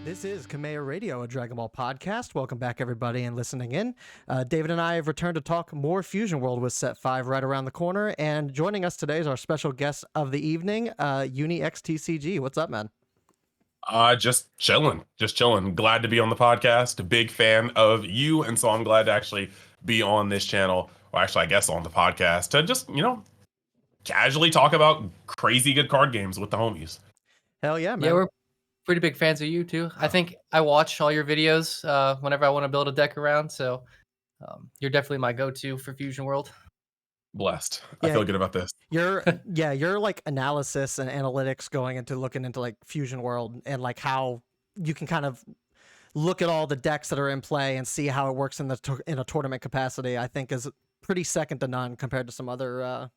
This is KamehaRadio, a Dragon Ball podcast. Welcome back, everybody, and listening in. David and I have returned to talk more Fusion World with Set 5 right around the corner. And joining us today is our special guest of the evening, Uni XTCG. What's up, man? Just chilling. Glad to be on the podcast. A big fan of you, and so I'm glad to actually be on this channel, or actually, I guess on the podcast to just, casually talk about crazy good card games with the homies. Hell yeah, man. Yeah, we're pretty big fans of you too. I think I watch all your videos whenever I want to build a deck around, so you're definitely my go-to for Fusion World. Blessed. Yeah. I feel good about this. Your like analysis and analytics going into looking into like Fusion World and like how you can kind of look at all the decks that are in play and see how it works in a tournament capacity, I think is pretty second to none compared to some other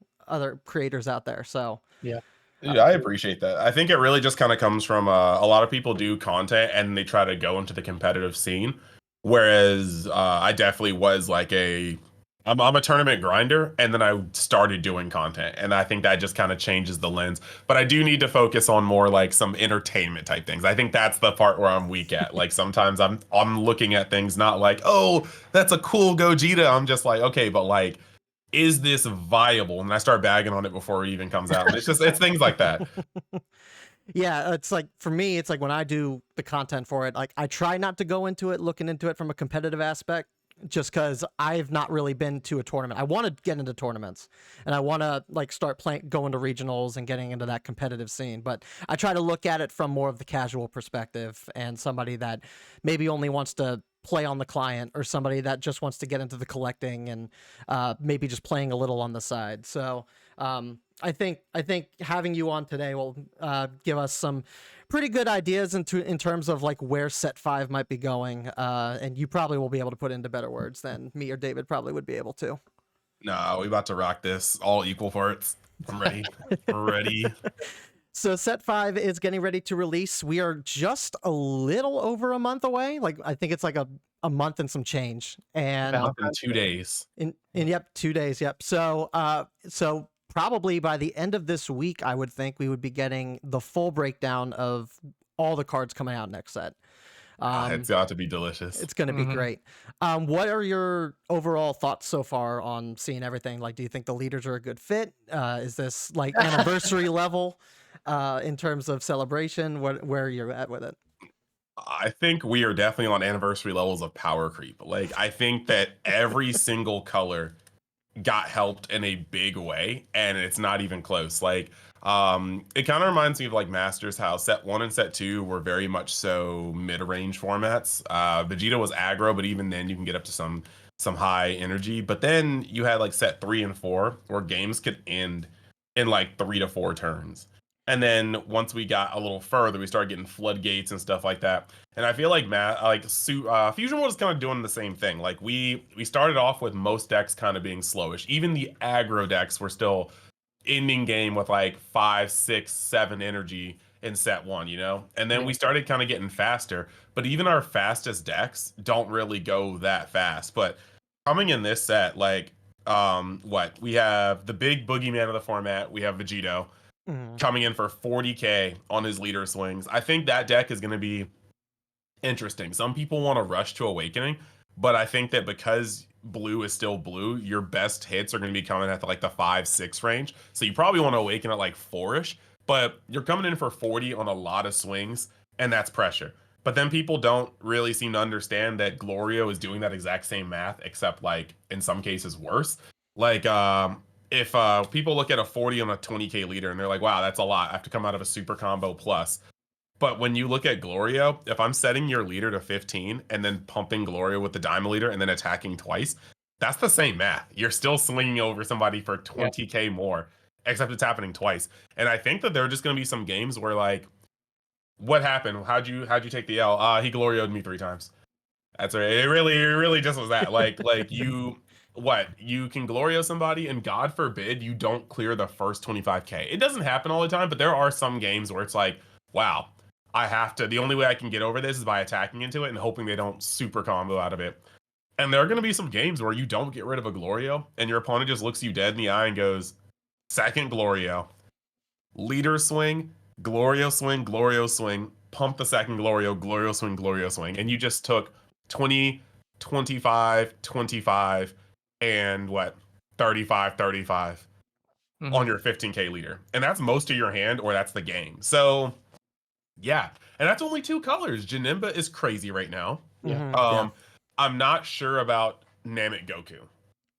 creators out there. So yeah. Yeah, I appreciate that. I think it really just kind of comes from a lot of people do content and they try to go into the competitive scene, whereas I definitely was like I'm a tournament grinder, and then I started doing content, and I think that just kind of changes the lens. But I do need to focus on more like some entertainment type things. I think that's the part where I'm weak at. Like sometimes I'm looking at things not like, oh, that's a cool Gogeta. I'm just like, okay, but like, is this viable? And I start bagging on it before it even comes out. And it's things like that. Yeah, it's like for me, it's like when I do the content for it, like I try not to go into it looking into it from a competitive aspect, just because I've not really been to a tournament. I want to get into tournaments and I want to like start going to regionals and getting into that competitive scene. But I try to look at it from more of the casual perspective and somebody that maybe only wants to play on the client, or somebody that just wants to get into the collecting and maybe just playing a little on the side. So I think having you on today will give us some pretty good ideas in terms of like where Set 5 might be going, and you probably will be able to put into better words than me or David probably would be able to. No, we about to rock this, all equal parts. I'm ready. We're ready. So Set 5 is getting ready to release. We are just a little over a month away. Like I think it's like a month and some change. And in 2 days. In yep, 2 days. Yep. So so probably by the end of this week, I would think we would be getting the full breakdown of all the cards coming out next set. It's got to be delicious. It's going to be great. What are your overall thoughts so far on seeing everything? Like, do you think the leaders are a good fit? Is this like anniversary level in terms of celebration? Where you're at with it? I think we are definitely on anniversary levels of power creep. Like, I think that every single color got helped in a big way, and it's not even close. Like, it kind of reminds me of like Masters, how set 1 and set 2 were very much so mid-range formats. Vegito was aggro, but even then you can get up to some high energy. But then you had like set 3 and 4 where games could end in like 3 to 4 turns. And then once we got a little further, we started getting floodgates and stuff like that. And I feel like Fusion World is kind of doing the same thing. Like we started off with most decks kind of being slowish. Even the aggro decks were still ending game with like 5, 6, 7 energy in set 1, you know? And then we started kind of getting faster. But even our fastest decks don't really go that fast. But coming in this set, like we have the big boogeyman of the format. We have Vegito. Coming in for 40k on his leader swings. I think that deck is going to be interesting. Some people want to rush to Awakening, but I think that because blue is still blue, your best hits are going to be coming at like the 5-6 range. So you probably want to Awaken at like 4ish, but you're coming in for 40 on a lot of swings, and that's pressure. But then people don't really seem to understand that Glorio is doing that exact same math, except like in some cases worse. Like, if people look at a 40 on a 20k leader and they're like, wow, that's a lot, I have to come out of a super combo plus. But when you look at Glorio, if I'm setting your leader to 15 and then pumping Glorio with the Diamond leader and then attacking twice, that's the same math. You're still swinging over somebody for 20k more, except it's happening twice. And I think that there are just going to be some games where like, what happened? How'd you take the L? He Glorio'd me 3 times. That's right. It really just was that. Like you can Glorio somebody, and God forbid you don't clear the first 25k. It doesn't happen all the time, but there are some games where it's like, wow, the only way I can get over this is by attacking into it and hoping they don't super combo out of it. And there are going to be some games where you don't get rid of a Glorio, and your opponent just looks you dead in the eye and goes, second Glorio, leader swing, Glorio swing, pump the second Glorio swing, and you just took 20, 25, 25, and what, 35, 35 on your 15k leader. And that's most of your hand, or that's the game. So yeah. And that's only 2 colors. Janemba is crazy right now. Yeah. I'm not sure about Namek Goku.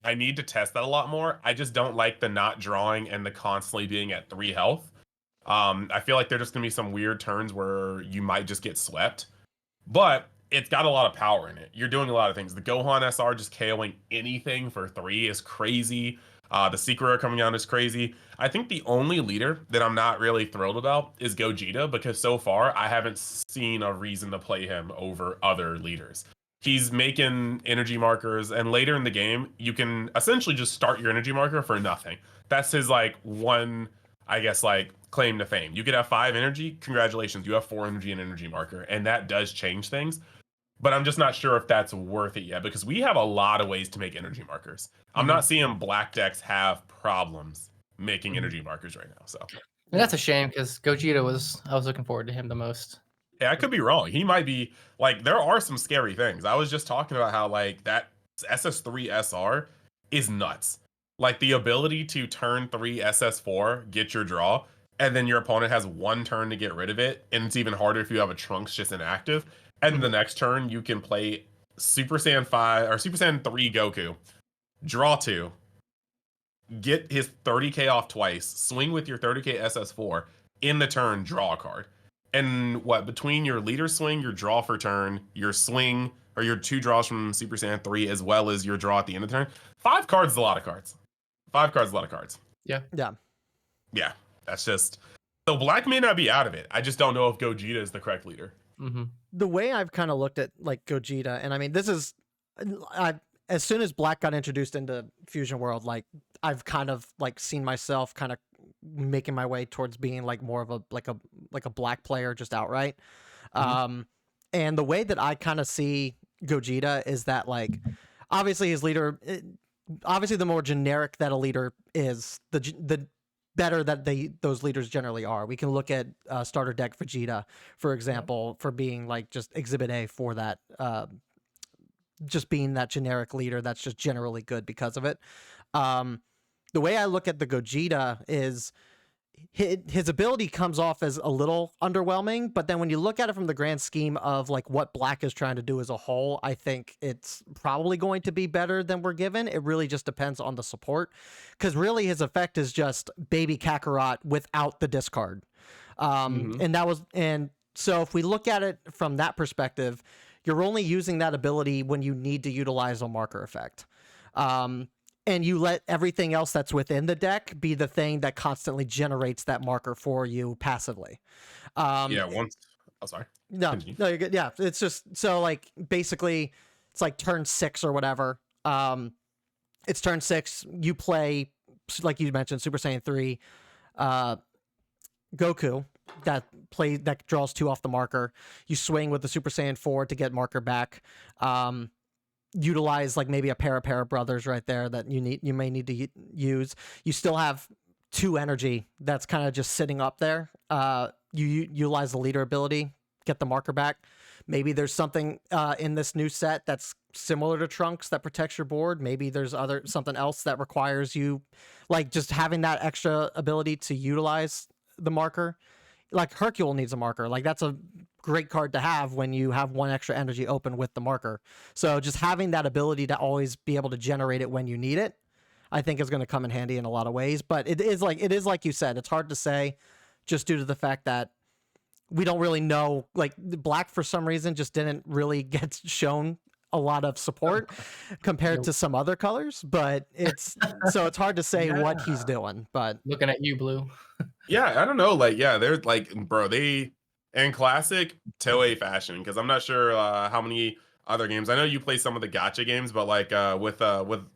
I need to test that a lot more. I just don't like the not drawing and the constantly being at 3 health. I feel like there's just gonna be some weird turns where you might just get swept. But it's got a lot of power in it. You're doing a lot of things. The Gohan SR just KOing anything for 3 is crazy. The Secret Rare coming out is crazy. I think the only leader that I'm not really thrilled about is Gogeta, because so far I haven't seen a reason to play him over other leaders. He's making energy markers, and later in the game, you can essentially just start your energy marker for nothing. That's his like one, I guess, like claim to fame. You could have 5 energy, congratulations, you have 4 energy and energy marker, and that does change things. But I'm just not sure if that's worth it yet, because we have a lot of ways to make energy markers. I'm not seeing black decks have problems making energy markers right now. So And that's a shame, because Gogeta I was looking forward to him the most. yeah, I could be wrong. He might be like, there are some scary things. I was just talking about how like that SS3 SR is nuts. Like the ability to turn 3 SS4, get your draw, and then your opponent has 1 turn to get rid of it, and it's even harder if you have a Trunks just inactive. And the next turn you can play Super Saiyan 5 or Super Saiyan 3 Goku, draw 2, get his 30k off twice, swing with your 30k SS4, in the turn, draw a card. And what, between your leader swing, your draw for turn, your swing, or your 2 draws from Super Saiyan 3, as well as your draw at the end of the turn, 5 cards is a lot of cards. 5 cards is a lot of cards. Yeah. Yeah, that's just... So Black may not be out of it. I just don't know if Gogeta is the correct leader. The way I've kind of looked at like Gogeta, and I mean, this is, as soon as Black got introduced into Fusion World, like I've kind of like seen myself kind of making my way towards being like more of a Black player just outright. And the way that I kind of see Gogeta is that like, obviously his leader, obviously the more generic that a leader is, the better that those leaders generally are. We can look at starter deck Vegeta, for example, for being like just exhibit A for that, just being that generic leader that's just generally good because of it. The way I look at the Gogeta is his ability comes off as a little underwhelming, but then when you look at it from the grand scheme of like what Black is trying to do as a whole, I think it's probably going to be better than we're given. It really just depends on the support, because really his effect is just baby Kakarot without the discard. And so if we look at it from that perspective, you're only using that ability when you need to utilize a marker effect. And you let everything else that's within the deck be the thing that constantly generates that marker for you passively. Sorry. No, you're good. Yeah, it's just so like basically it's like turn 6 or whatever. It's turn 6. You play, like you mentioned, Super Saiyan 3, Goku that draws 2 off the marker. You swing with the Super Saiyan 4 to get marker back. Utilize like maybe a pair of brothers right there that you may need to use. You still have 2 energy that's kind of just sitting up there. You utilize the leader ability, get the marker back. Maybe there's something in this new set that's similar to Trunks that protects your board. Maybe there's something else that requires you like just having that extra ability to utilize the marker. Like Hercule needs a marker. Like that's a great card to have when you have 1 extra energy open with the marker. So just having that ability to always be able to generate it when you need it, I think is going to come in handy in a lot of ways. But it is like you said, it's hard to say just due to the fact that we don't really know. Like Black for some reason just didn't really get shown a lot of support compared to some other colors, but it's hard to say what he's doing. But Looking at you, Blue. Yeah, I don't know. Like, yeah, they're like, bro, they in classic Toei fashion, because I'm not sure how many other games. I know you play some of the gacha games, but like with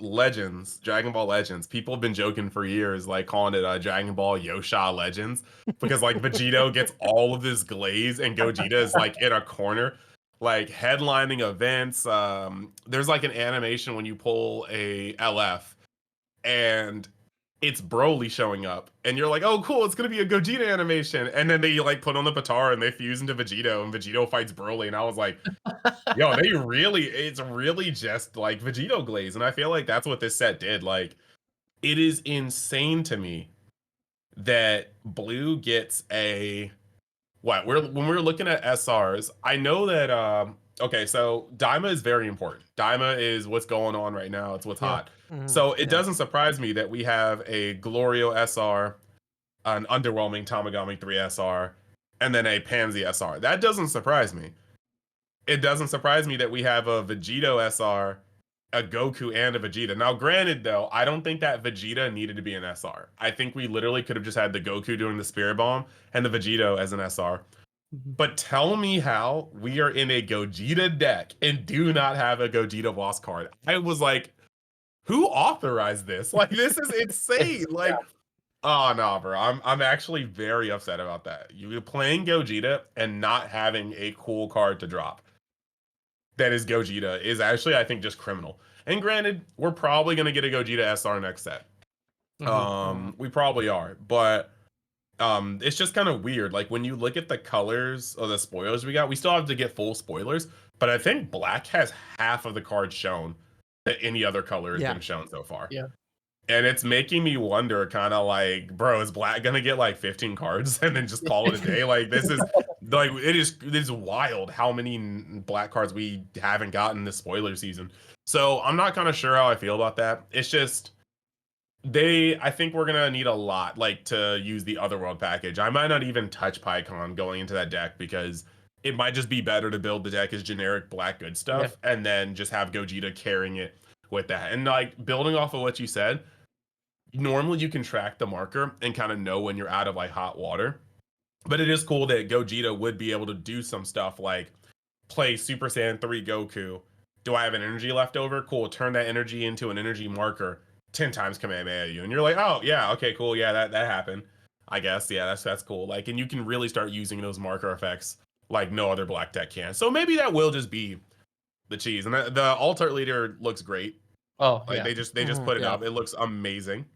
Legends, Dragon Ball Legends, people have been joking for years, like calling it Dragon Ball Yosha Legends, because like Vegito gets all of this glaze and Gogeta is like in a corner, like headlining events. There's like an animation when you pull a LF and it's Broly showing up, and you're like, oh cool, it's gonna be a Gogeta animation, and then they like put on the Potara and they fuse into Vegito, and Vegito fights Broly, and I was like, yo, it's really just like Vegito glaze, and I feel like that's what this set did. Like, it is insane to me that Blue gets a what we're when we're looking at SRs. I know that okay, so Daima is very important. Daima is what's going on right now. It's what's Yeah. hot. So it Yeah. doesn't surprise me that we have a Glorio SR, an underwhelming Tamagami 3 SR, and then a Pansy SR. That doesn't surprise me. It doesn't surprise me that we have a Vegito SR, a Goku, and a Vegeta. Now, granted, though, I don't think that Vegeta needed to be an SR. I think we literally could have just had the Goku doing the Spirit Bomb and the Vegito as an SR. But tell me how we are in a Gogeta deck and do not have a Gogeta boss card. I was like, who authorized this? Like, this is insane. Like, oh no, bro. I'm actually very upset about that. You're playing Gogeta and not having a cool card to drop that is Gogeta is actually, I think, just criminal. And granted, we're probably gonna get a Gogeta SR next set. We probably are, but it's just kind of weird. Like when you look at the colors of the spoilers we got, we still have to get full spoilers, but I think black has half of the cards shown that any other color has been shown so far. Yeah. And it's making me wonder, kind of like, bro, is black gonna get like 15 cards and then just call it a day? Like this is like it is wild how many black cards we haven't gotten this spoiler season. So I'm not kind of sure how I feel about that. It's just I think we're gonna need a lot like to use the Otherworld package. I might not even touch PyCon going into that deck because it might just be better to build the deck as generic black good stuff and then just have Gogeta carrying it with that. And like building off of what you said, normally you can track the marker and kind of know when you're out of like hot water. But it is cool that Gogeta would be able to do some stuff like play Super Saiyan 3 Goku. Do I have an energy left over? Cool. Turn that energy into an energy marker 10 times Kamehameha you. And you're like, oh yeah, okay, cool. Yeah, that happened. I guess. Yeah, that's cool. Like, and you can really start using those marker effects like no other black deck can. So maybe that will just be the cheese. And the alt-art leader looks great. Oh, like they just put it up. It looks amazing.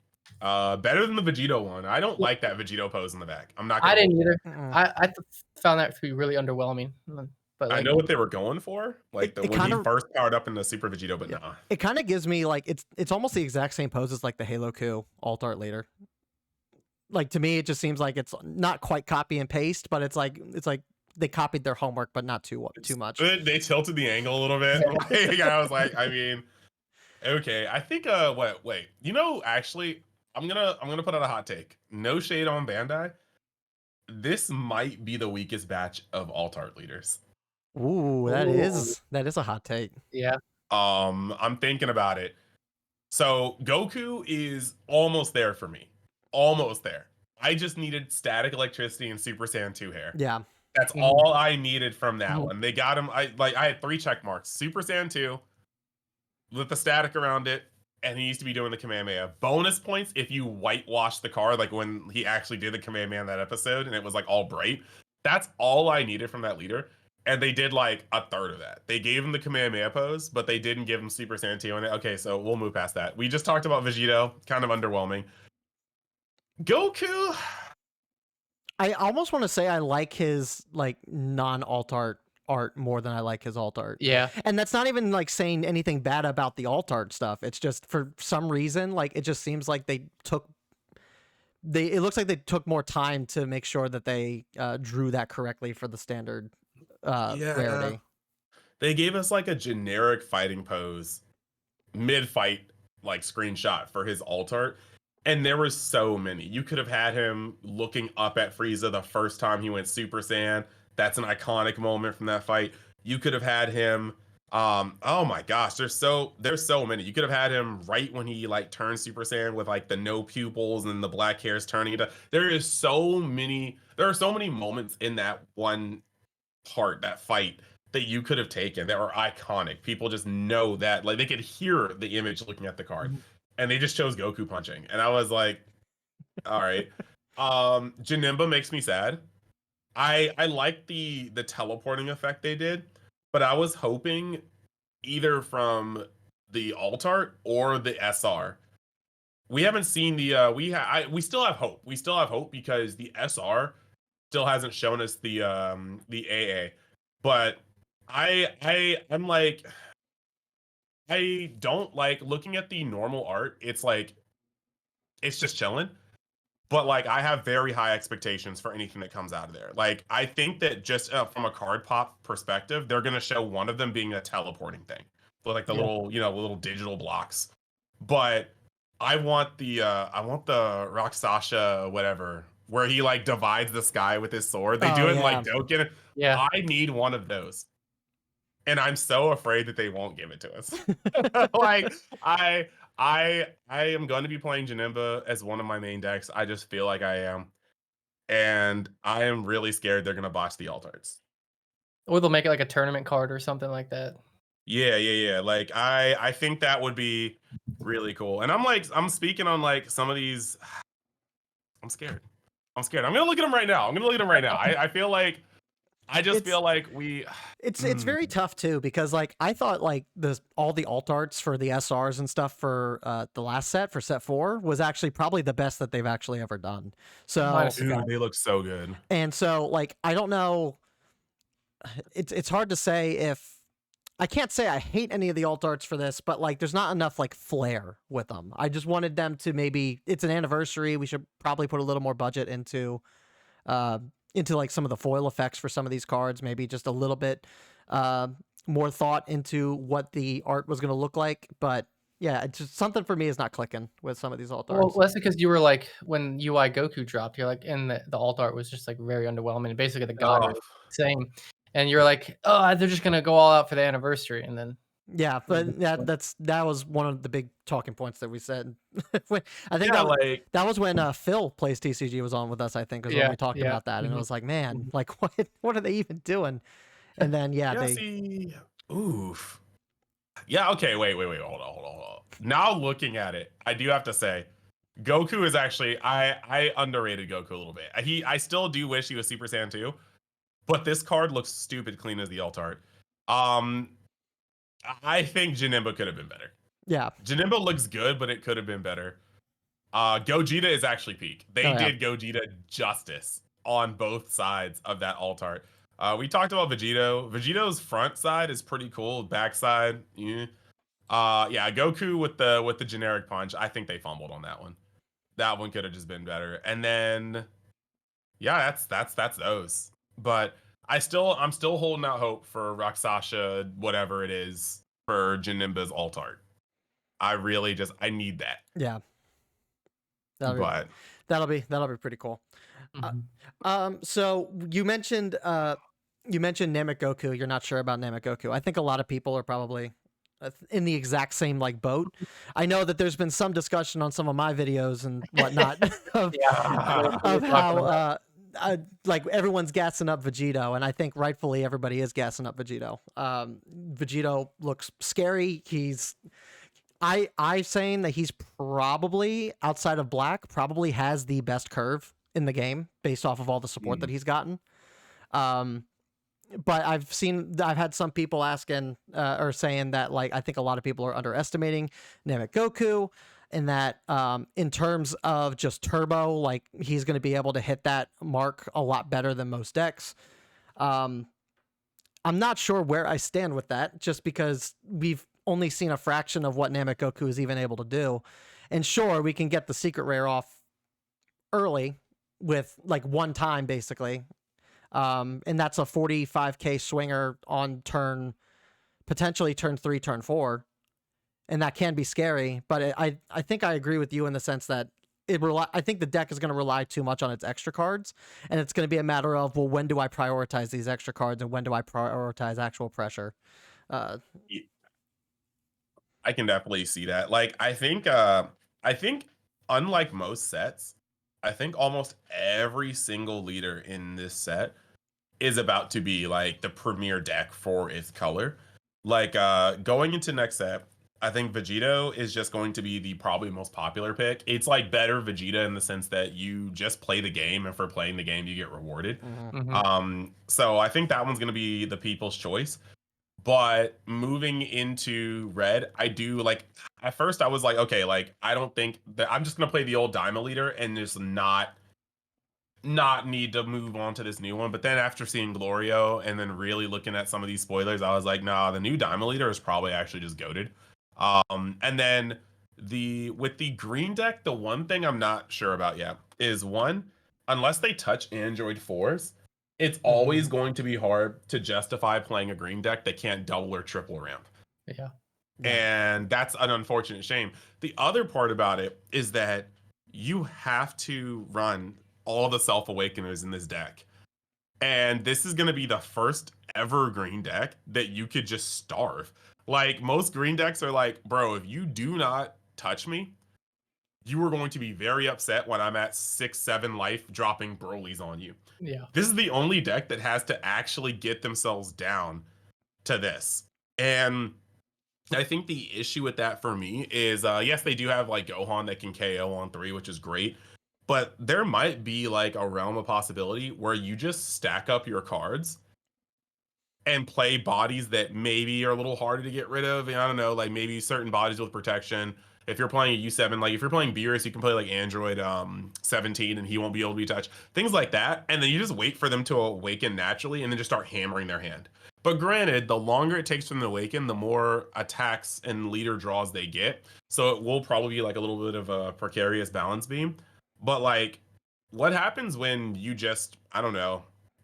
Better than the Vegito one. I don't like that Vegito pose in the back. I'm not. I didn't either. I found that to be really underwhelming. But like, I know what they were going for, like when he first powered up in the Super Vegito, but nah. It kind of gives me like it's almost the exact same pose as like the Halo Coup alt art later. Like to me, it just seems like it's not quite copy and paste, but it's like they copied their homework, but not too much. They tilted the angle a little bit. Like, I was like, I mean, okay. I think wait. You know, actually, I'm gonna put out a hot take. No shade on Bandai. This might be the weakest batch of alt art leaders. Ooh, that is a hot take. Yeah. I'm thinking about it. So Goku is almost there for me. Almost there. I just needed Static Electricity and Super Saiyan 2 hair. Yeah. That's all I needed from that one. They got him. I had 3 check marks. Super Saiyan 2 with the static around it, and he used to be doing the Kamehameha. Bonus points if you whitewash the card, like when he actually did the Kamehameha in that episode, and it was like all bright. That's all I needed from that leader. And they did like a third of that. They gave him the Kamehameha pose, but they didn't give him Super Saiyan 2 on it. Okay, so we'll move past that. We just talked about Vegito, kind of underwhelming. Goku, I almost want to say I like his like non-alt art more than I like his alt art. Yeah. And that's not even like saying anything bad about the alt art stuff. It's just for some reason like it just seems like it looks like they took more time to make sure that they drew that correctly for the standard rarity. They gave us like a generic fighting pose mid-fight like screenshot for his alt art. And there were so many. You could have had him looking up at Frieza the first time he went Super Saiyan. That's an iconic moment from that fight. You could have had him. Oh my gosh, there's so many. You could have had him right when he like turned Super Saiyan with like the no pupils and the black hairs turning into. There are so many moments in that one part, that fight, that you could have taken that were iconic. People just know that, like they could hear the image looking at the card. And they just chose Goku punching. And I was like, all right. Janemba makes me sad. I like the teleporting effect they did, but I was hoping either from the alt art or the SR, we haven't seen the we still have hope. We still have hope because the SR still hasn't shown us the AA. But I'm like, I don't like looking at the normal art. It's like it's just chilling. But like I have very high expectations for anything that comes out of there. Like I think that just from a card pop perspective, they're gonna show one of them being a teleporting thing, so like the little little digital blocks. But I want the Raksasha whatever where he like divides the sky with his sword. They do it in like Dokkan. Yeah. I need one of those, and I'm so afraid that they won't give it to us. Like I am going to be playing Janemba as one of my main decks. I just feel like I am, and I am really scared they're going to botch the alt arts. Or they'll make it like a tournament card or something like that. Yeah. Like I think that would be really cool. And I'm speaking on like some of these. I'm scared. I'm gonna look at them right now. I feel like feel like we. It's very tough too because like I thought like all the alt arts for the SRs and stuff for the last set for set 4 was actually probably the best that they've actually ever done. So dude, they look so good. And so like I don't know. It's hard to say if I can't say I hate any of the alt arts for this, but like there's not enough like flair with them. I just wanted them to it's an anniversary. We should probably put a little more budget into like some of the foil effects for some of these cards, maybe just a little bit more thought into what the art was going to look like. But yeah, it's just something for me is not clicking with some of these alt arts. Well, that's because you were like, when UI Goku dropped, you're like, and the alt art was just like very underwhelming. Basically, the god was the same. And you're like, oh, they're just going to go all out for the anniversary. And then. Yeah, but that was one of the big talking points that we said. I think that was when Phil plays TCG was on with us. I think was when we talked about that, and it was like, man, like what are they even doing? And then oof. Yeah. Okay. Wait. Hold on. Now looking at it, I do have to say, Goku is actually I underrated Goku a little bit. I still do wish he was Super Saiyan 2, but this card looks stupid clean as the alt art. I think Janemba could have been better. Yeah. Janemba looks good, but it could have been better. Gogeta is actually peak. They did Gogeta justice on both sides of that alt art. We talked about Vegito. Vegito's front side is pretty cool. Back side, yeah. Goku with the generic punch. I think they fumbled on that one. That one could have just been better. And then, yeah, that's those. But I'm still holding out hope for Raksasha, whatever it is, for Janemba's alt art. I really I need that. Yeah. That'll be pretty cool. Mm-hmm. So you mentioned Namek Goku. You're not sure about Namek Goku. I think a lot of people are probably in the exact same like boat. I know that there's been some discussion on some of my videos and whatnot of how like everyone's gassing up Vegito, and I think rightfully everybody is gassing up Vegito. Vegito looks scary. I'm saying that he's probably, outside of Black, probably has the best curve in the game based off of all the support that he's gotten. But I've had some people asking or saying that like I think a lot of people are underestimating Namek Goku, and that in terms of just turbo, like he's going to be able to hit that mark a lot better than most decks. I'm not sure where I stand with that, just because we've only seen a fraction of what Namek Goku is even able to do. And sure, we can get the secret rare off early with like one time, basically. And that's a 45k swinger on potentially turn 3, turn 4. And that can be scary, but I think I agree with you in the sense that I think the deck is going to rely too much on its extra cards, and it's going to be a matter of, well, when do I prioritize these extra cards and when do I prioritize actual pressure? I can definitely see that. Like, I think unlike most sets, I think almost every single leader in this set is about to be like the premier deck for its color. Like, going into next set, I think Vegito is just going to be the probably most popular pick. It's like better Vegeta in the sense that you just play the game, and for playing the game, you get rewarded. Mm-hmm. So I think that one's going to be the people's choice. But moving into red, I do like at first I was like, okay, like I don't think that I'm just gonna play the old Diamond leader and just not need to move on to this new one. But then after seeing Glorio and then really looking at some of these spoilers, I was like, nah, the new Diamond leader is probably actually just goated. And then with the green deck, the one thing I'm not sure about yet is one, unless they touch Android 4s, it's always going to be hard to justify playing a green deck that can't double or triple ramp. Yeah. And that's an unfortunate shame. The other part about it is that you have to run all the self-awakeners in this deck. And this is going to be the first ever green deck that you could just starve. Like, most green decks are like, bro, if you do not touch me, you are going to be very upset when I'm at 6-7 life dropping Broly's on you. Yeah. This is the only deck that has to actually get themselves down to this. And I think the issue with that for me is, yes, they do have like Gohan that can KO on 3, which is great. But there might be like a realm of possibility where you just stack up your cards and play bodies that maybe are a little harder to get rid of. And I don't know, like maybe certain bodies with protection. If you're playing a U7, like if you're playing Beerus, you can play like Android 17 and he won't be able to be touched. Things like that. And then you just wait for them to awaken naturally and then just start hammering their hand. But granted, the longer it takes for them to awaken, the more attacks and leader draws they get. So it will probably be like a little bit of a precarious balance beam. But like, what happens when you just, I don't know,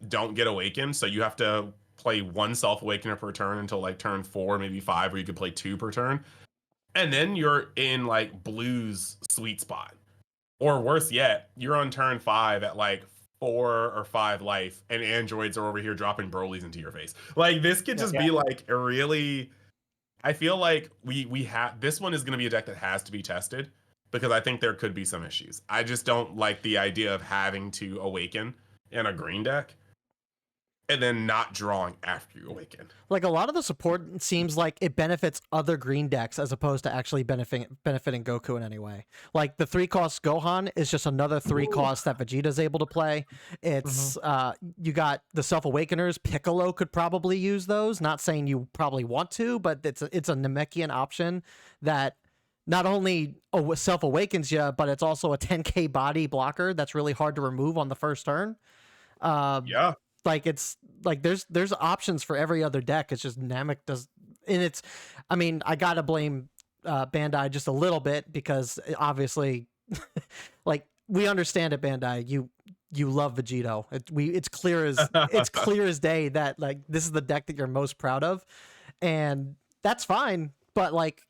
don't get awakened? So you have to play one self-awakener per turn until like turn 4, maybe 5, where you could play 2 per turn. And then you're in like blue's sweet spot. Or worse yet, you're on turn 5 at like 4 or 5 life, and androids are over here dropping Broly's into your face. Like, this could just be like a really, I feel like we have, this one is going to be a deck that has to be tested, because I think there could be some issues. I just don't like the idea of having to awaken in a green deck and then not drawing after you awaken. Like, a lot of the support seems like it benefits other green decks as opposed to actually benefiting Goku in any way. Like, the 3-cost Gohan is just another 3-cost that Vegeta's able to play. It's you got the Self-Awakeners. Piccolo could probably use those. Not saying you probably want to, but it's a Namekian option that not only self-awakens you, but it's also a 10k body blocker that's really hard to remove on the first turn. Yeah. Like, it's like there's options for every other deck. It's just Namek does, and it's, I mean, I gotta blame Bandai just a little bit, because obviously, like, we understand it, Bandai. You love Vegito. It's clear as day that like this is the deck that you're most proud of, and that's fine. But like,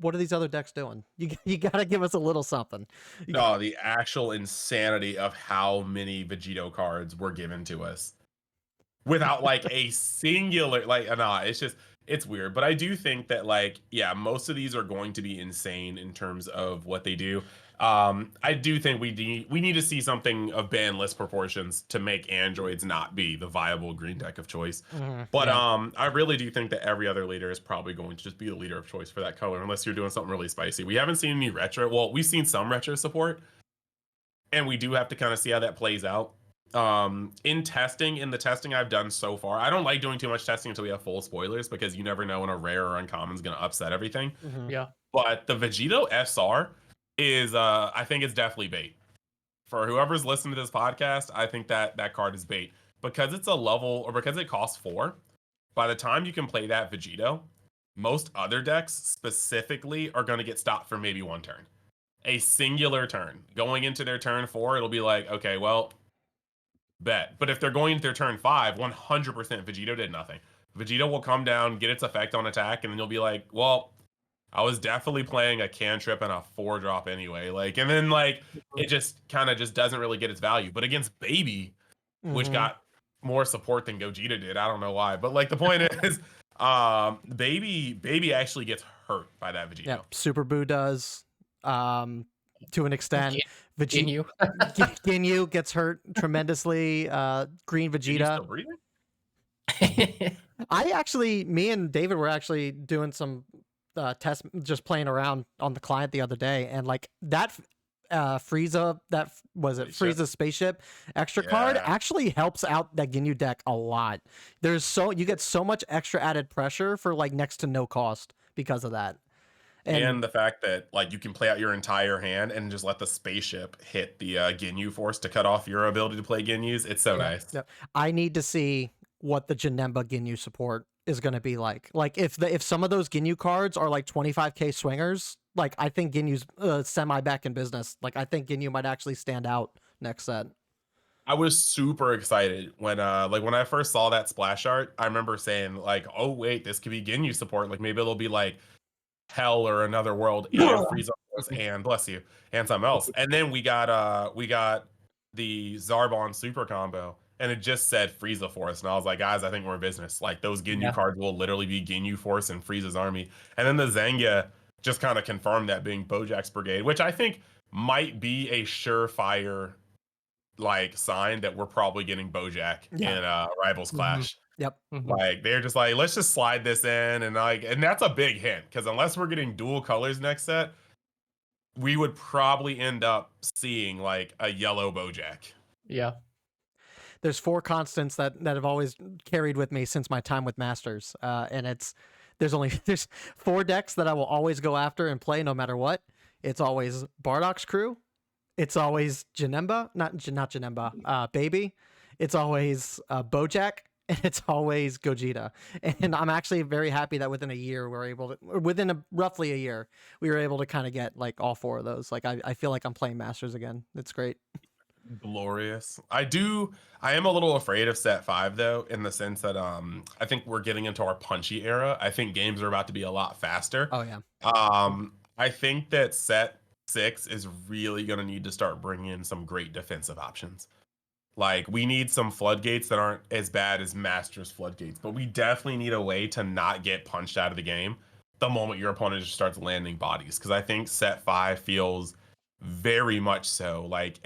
what are these other decks doing? You gotta give us a little something. No, the actual insanity of how many Vegito cards were given to us without like a singular, like, nah, it's weird. But I do think that, like, yeah, most of these are going to be insane in terms of what they do. I do think we need to see something of ban list proportions to make androids not be the viable green deck of choice. But I really do think that every other leader is probably going to just be the leader of choice for that color, unless you're doing something really spicy. We haven't seen any retro. Well, we've seen some retro support, and we do have to kind of see how that plays out. In the testing I've done so far, I don't like doing too much testing until we have full spoilers, because you never know when a rare or uncommon is going to upset everything. Yeah. But the Vegito SR is, I think it's definitely bait. For whoever's listening to this podcast, I think that card is bait. Because it's a level, or because it costs 4, by the time you can play that Vegito, most other decks specifically are going to get stopped for maybe 1 turn. A singular turn. Going into their turn 4, it'll be like, okay, well, bet. But if they're going into their turn 5, 100% Vegito did nothing. Vegito will come down, get its effect on attack, and then you'll be like, well, I was definitely playing a cantrip and a 4-drop anyway. Like, and then like it just kind of just doesn't really get its value. But against Baby, which got more support than Gogeta did, I don't know why. But like, the point is, Baby actually gets hurt by that Vegito. Yeah, Super Boo does, to an extent. Ginyu. Ginyu gets hurt tremendously. Green Vegeta. Still breathing? Me and David were actually doing some tests, just playing around on the client the other day, and like that Frieza, Frieza's spaceship extra card Yeah. actually helps out that Ginyu deck a lot. You get so much extra added pressure for like next to no cost because of that. And the fact that like you can play out your entire hand and just let the spaceship hit the Ginyu force to cut off your ability to play Ginyus. It's so nice. Yeah. I need to see what the Janemba Ginyu support is going to be like. Like if some of those Ginyu cards are like 25k swingers, like I think Ginyu's semi back in business. Like I think Ginyu might actually stand out next set. I was super excited when I first saw that splash art. I remember saying like, "Oh wait, this could be Ginyu support. Like maybe it'll be like Hell or Another World and Frieza Force and bless you and something else." And then we got the Zarbon super combo and it just said Frieza Force and I was like, guys, I think we're in business. Like those Ginyu cards will literally be Ginyu Force and Frieza's army. And then the Zenga just kind of confirmed that being Bojack's brigade, which I think might be a surefire like sign that we're probably getting Bojack in Rivals Clash. Yep. Like they're just like, let's just slide this in and that's a big hint because unless we're getting dual colors next set, we would probably end up seeing like a yellow Bojack. Yeah. There's 4 constants that have always carried with me since my time with Masters. And there's 4 decks that I will always go after and play no matter what. It's always Bardock's crew. It's always Janemba, not Janemba, Baby. It's always Bojack, and it's always Gogeta. And I'm actually very happy that within roughly a year, we were able to kind of get like all 4 of those. Like I feel like I'm playing Masters again. It's great. Glorious. I am a little afraid of set 5 though, in the sense that I think we're getting into our punchy era. I think games are about to be a lot faster. Oh yeah. I think that set 6 is really going to need to start bringing in some great defensive options. Like we need some floodgates that aren't as bad as Masters floodgates, but we definitely need a way to not get punched out of the game the moment your opponent just starts landing bodies. Because I think set 5 feels very much so like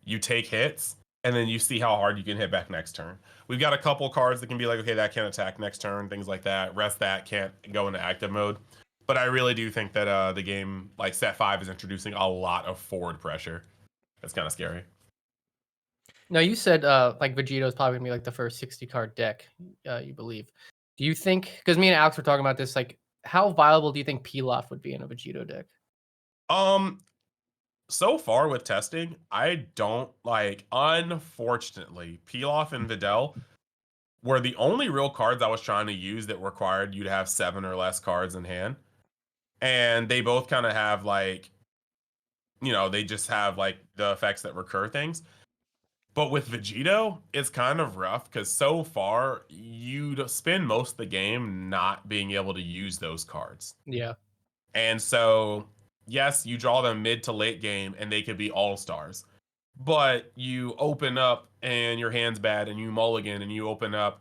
you take hits and then you see how hard you can hit back next turn. We've got a couple cards that can be like, okay, that can't attack next turn, things like that. Rest that can't go into active mode. But I really do think that the game, like set 5, is introducing a lot of forward pressure. That's kind of scary. Now you said like Vegito is probably gonna be like the first 60 card deck, you believe. Do you think? Because me and Alex were talking about this, like how viable do you think Pilaf would be in a Vegito deck? So far with testing, I don't like. Unfortunately, Pilaf and Videl were the only real cards I was trying to use that required you to have 7 or less cards in hand. And they both kind of have like, they just have like the effects that recur things. But with Vegito, it's kind of rough because so far you spend most of the game not being able to use those cards. Yeah. And so, yes, you draw them mid to late game and they could be all-stars. But you open up and your hand's bad and you mulligan and you open up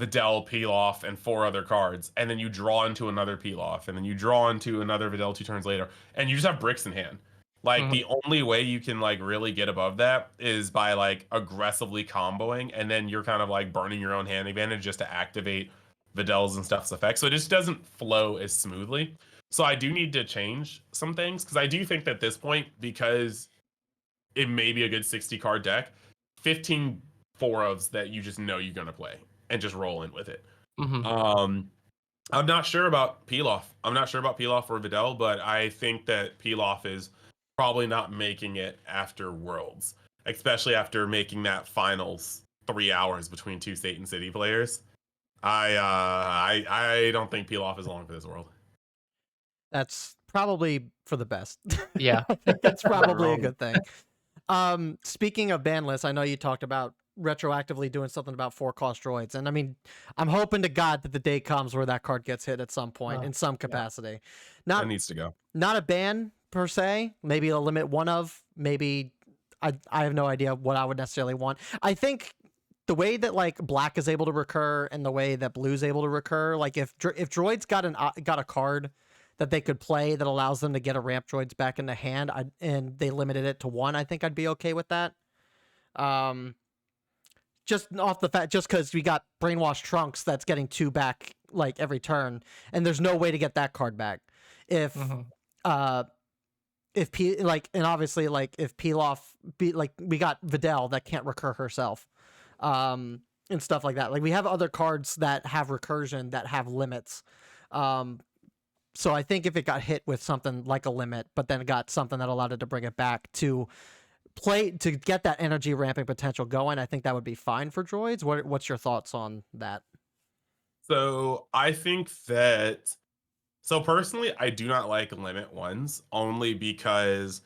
Videl, Pilaf, and 4 other cards, and then you draw into another Pilaf, and then you draw into another Videl 2 turns later, and you just have bricks in hand. Like the only way you can like really get above that is by like aggressively comboing, and then you're kind of like burning your own hand advantage just to activate Videl's and stuff's effects. So it just doesn't flow as smoothly. So I do need to change some things because I do think that at this point, because it may be a good 60 card deck, 15 4-ofs that you just know you're gonna play and just roll in with it. I'm not sure about Pilaf. I'm not sure about Pilaf or Videl, but I think that Pilaf is probably not making it after Worlds, especially after making that finals 3 hours between 2 State and City players. I don't think Pilaf is long for this world. That's probably for the best. Yeah. That's probably a good thing. Speaking of ban lists, I know you talked about retroactively doing something about 4-cost droids, and I mean, I'm hoping to God that the day comes where that card gets hit at some point in some capacity. That needs to go. Not a ban per se. Maybe a limit 1 of. Maybe I have no idea what I would necessarily want. I think the way that like black is able to recur and the way that blue is able to recur, like if droids got a card that they could play that allows them to get a ramp droids back in the hand, and they limited it to 1, I think I'd be okay with that. Just off the fact, just because we got Brainwash Trunks that's getting 2 back like every turn, and there's no way to get that card back. If if P like, and obviously like if Pilaf be like, we got Videl that can't recur herself, and stuff like that. Like we have other cards that have recursion that have limits. So I think if it got hit with something like a limit, but then it got something that allowed it to bring it back to play to get that energy ramping potential going, I think that would be fine for droids. What's your thoughts on that? So I think that so personally, I do not like limit ones only because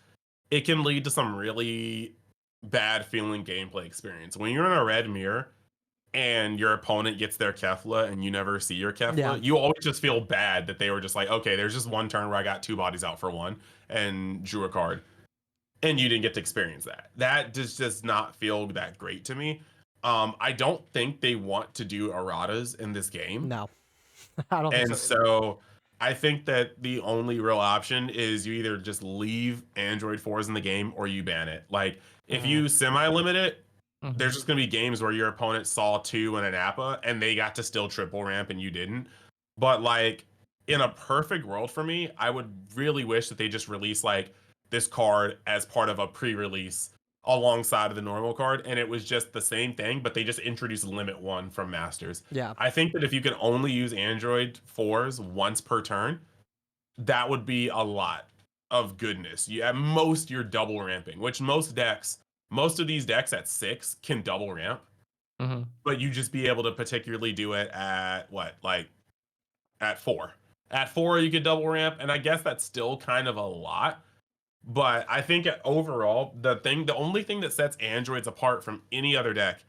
it can lead to some really bad feeling gameplay experience. When you're in a red mirror and your opponent gets their Kefla and you never see your Kefla, Yeah. you always just feel bad that they were just like, okay, there's just one turn where I got 2 bodies out for 1 and drew a card, and you didn't get to experience that. That just does not feel that great to me. I don't think they want to do erratas in this game. No, I don't think And so. so I think that the only real option is you either just leave Android 4s in the game or you ban it. Like if you semi-limit it, there's just gonna be games where your opponent saw 2 in an APA and they got to still triple ramp and you didn't. But like in a perfect world for me, I would really wish that they just release like this card as part of a pre-release alongside of the normal card, and it was just the same thing, but they just introduced limit 1 from Masters. Yeah. I think that if you can only use Android 4s once per turn, that would be a lot of goodness. You at most you're double ramping, which most of these decks at 6 can double ramp, but you just be able to particularly do it at what, like at 4. At 4 you could double ramp, and I guess that's still kind of a lot. But I think overall, the only thing that sets androids apart from any other deck,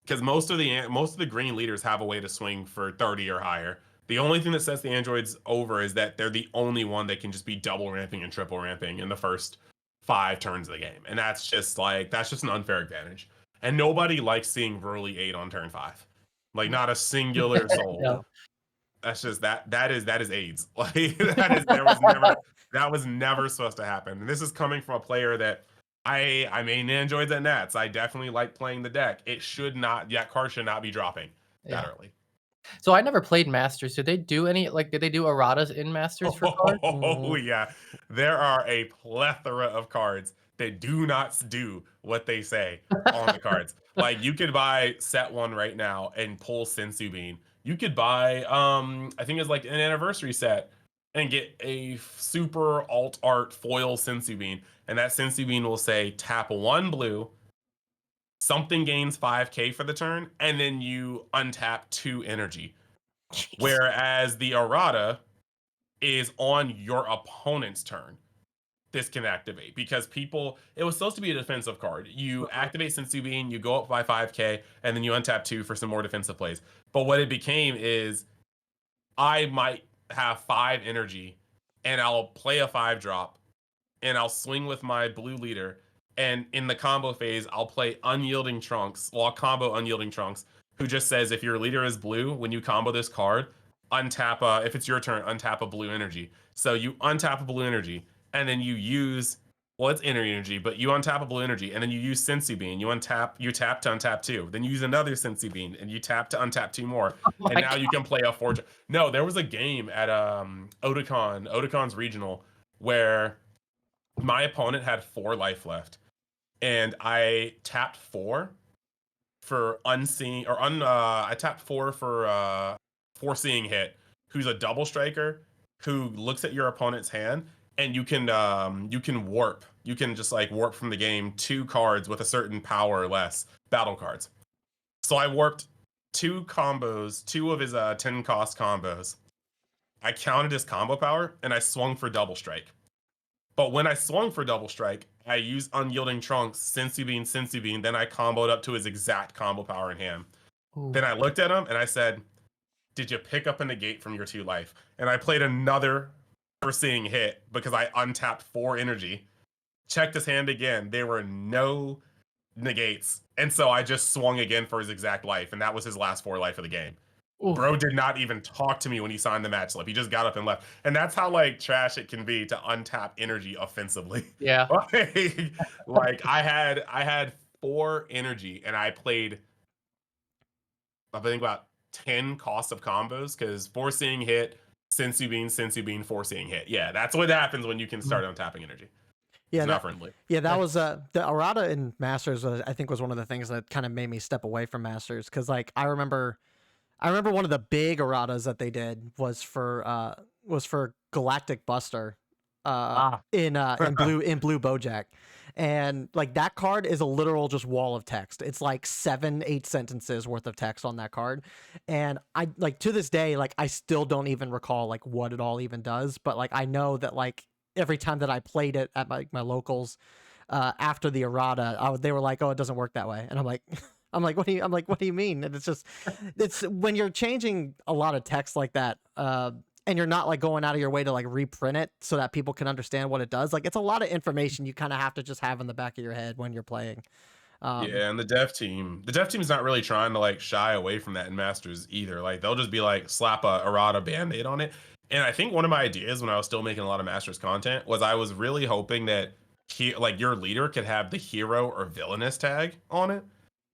because most of the green leaders have a way to swing for 30 or higher. The only thing that sets the androids over is that they're the only one that can just be double ramping and triple ramping in the first 5 turns of the game, and that's just an unfair advantage. And nobody likes seeing Broly 8 on turn 5, like not a singular soul. No. That's just that is AIDS. Like that was never supposed to happen. And this is coming from a player that I main androids at Nats. I definitely like playing the deck. That card should not be dropping that early. So I never played Masters. Did they do did they do erratas in Masters for cards? Oh yeah. There are a plethora of cards that do not do what they say on the cards. Like you could buy set 1 right now and pull Sensu Bean. You could buy I think it's like an anniversary set and get a super alt art foil Sensu Bean, and that Sensu Bean will say tap 1 blue, something gains 5k for the turn, and then you untap 2 energy. Jeez. Whereas the errata is on your opponent's turn. This can activate because it was supposed to be a defensive card. You activate Sensu Bean, you go up by 5k, and then you untap 2 for some more defensive plays. But what it became is I might have 5 energy and I'll play a 5-drop and I'll swing with my blue leader. And in the combo phase, I'll play Unyielding Trunks. Well, I'll combo Unyielding Trunks, who just says if your leader is blue, when you combo this card, untap if it's your turn, untap a blue energy. So you untap a blue energy, and then you use, well, it's energy, but you untap a blue energy, and then you use Sensu Bean. You tap to untap 2. Then you use another Sensu Bean, and you tap to untap 2 more. And now you can play a 4. No, there was a game at Otacon's regional, where my opponent had 4 life left, and I tapped 4 for unseen or I tapped 4 for foreseeing hit, who's a double striker who looks at your opponent's hand, and you can warp. You can just like warp from the game 2 cards with a certain power or less, battle cards. So I warped 2 combos, 2 of his 10 cost combos. I counted his combo power and I swung for double strike. But when I swung for double strike, I used Unyielding Trunks, Sensu Bean, then I comboed up to his exact combo power in hand. Ooh. Then I looked at him and I said, did you pick up a negate from your 2 life? And I played another foreseeing hit because I untapped 4 energy, checked his hand again. There were no negates. And so I just swung again for his exact life, and that was his last 4 life of the game. Ooh. Bro did not even talk to me when he signed the match slip. He just got up and left. And that's how like trash it can be to untap energy offensively. Yeah. Like I had 4 energy and I played I think about 10 cost of combos, because foreseeing hit, Sensu Bean, foreseeing hit. Yeah, that's what happens when you can start untapping energy. Yeah, It's not friendly. yeah, that was the errata in Masters I think was one of the things that kind of made me step away from Masters, because like I remember one of the big erratas that they did was for Galactic Buster in blue Bojack. And like that card is a literal just wall of text. It's like 7-8 sentences worth of text on that card. And I like to this day, like I still don't even recall like what it all even does. But like I know that like every time that I played it at my locals after the errata, they were like, "Oh, it doesn't work that way." And I'm like what do you mean? And it's when you're changing a lot of text like that, and you're not like going out of your way to like reprint it so that people can understand what it does. Like it's a lot of information you kind of have to just have in the back of your head when you're playing. Yeah, and the dev team's not really trying to like shy away from that in Masters either. Like they'll just be like slap a errata band-aid on it. And I think one of my ideas when I was still making a lot of Masters content was I was really hoping that like your leader could have the hero or villainous tag on it,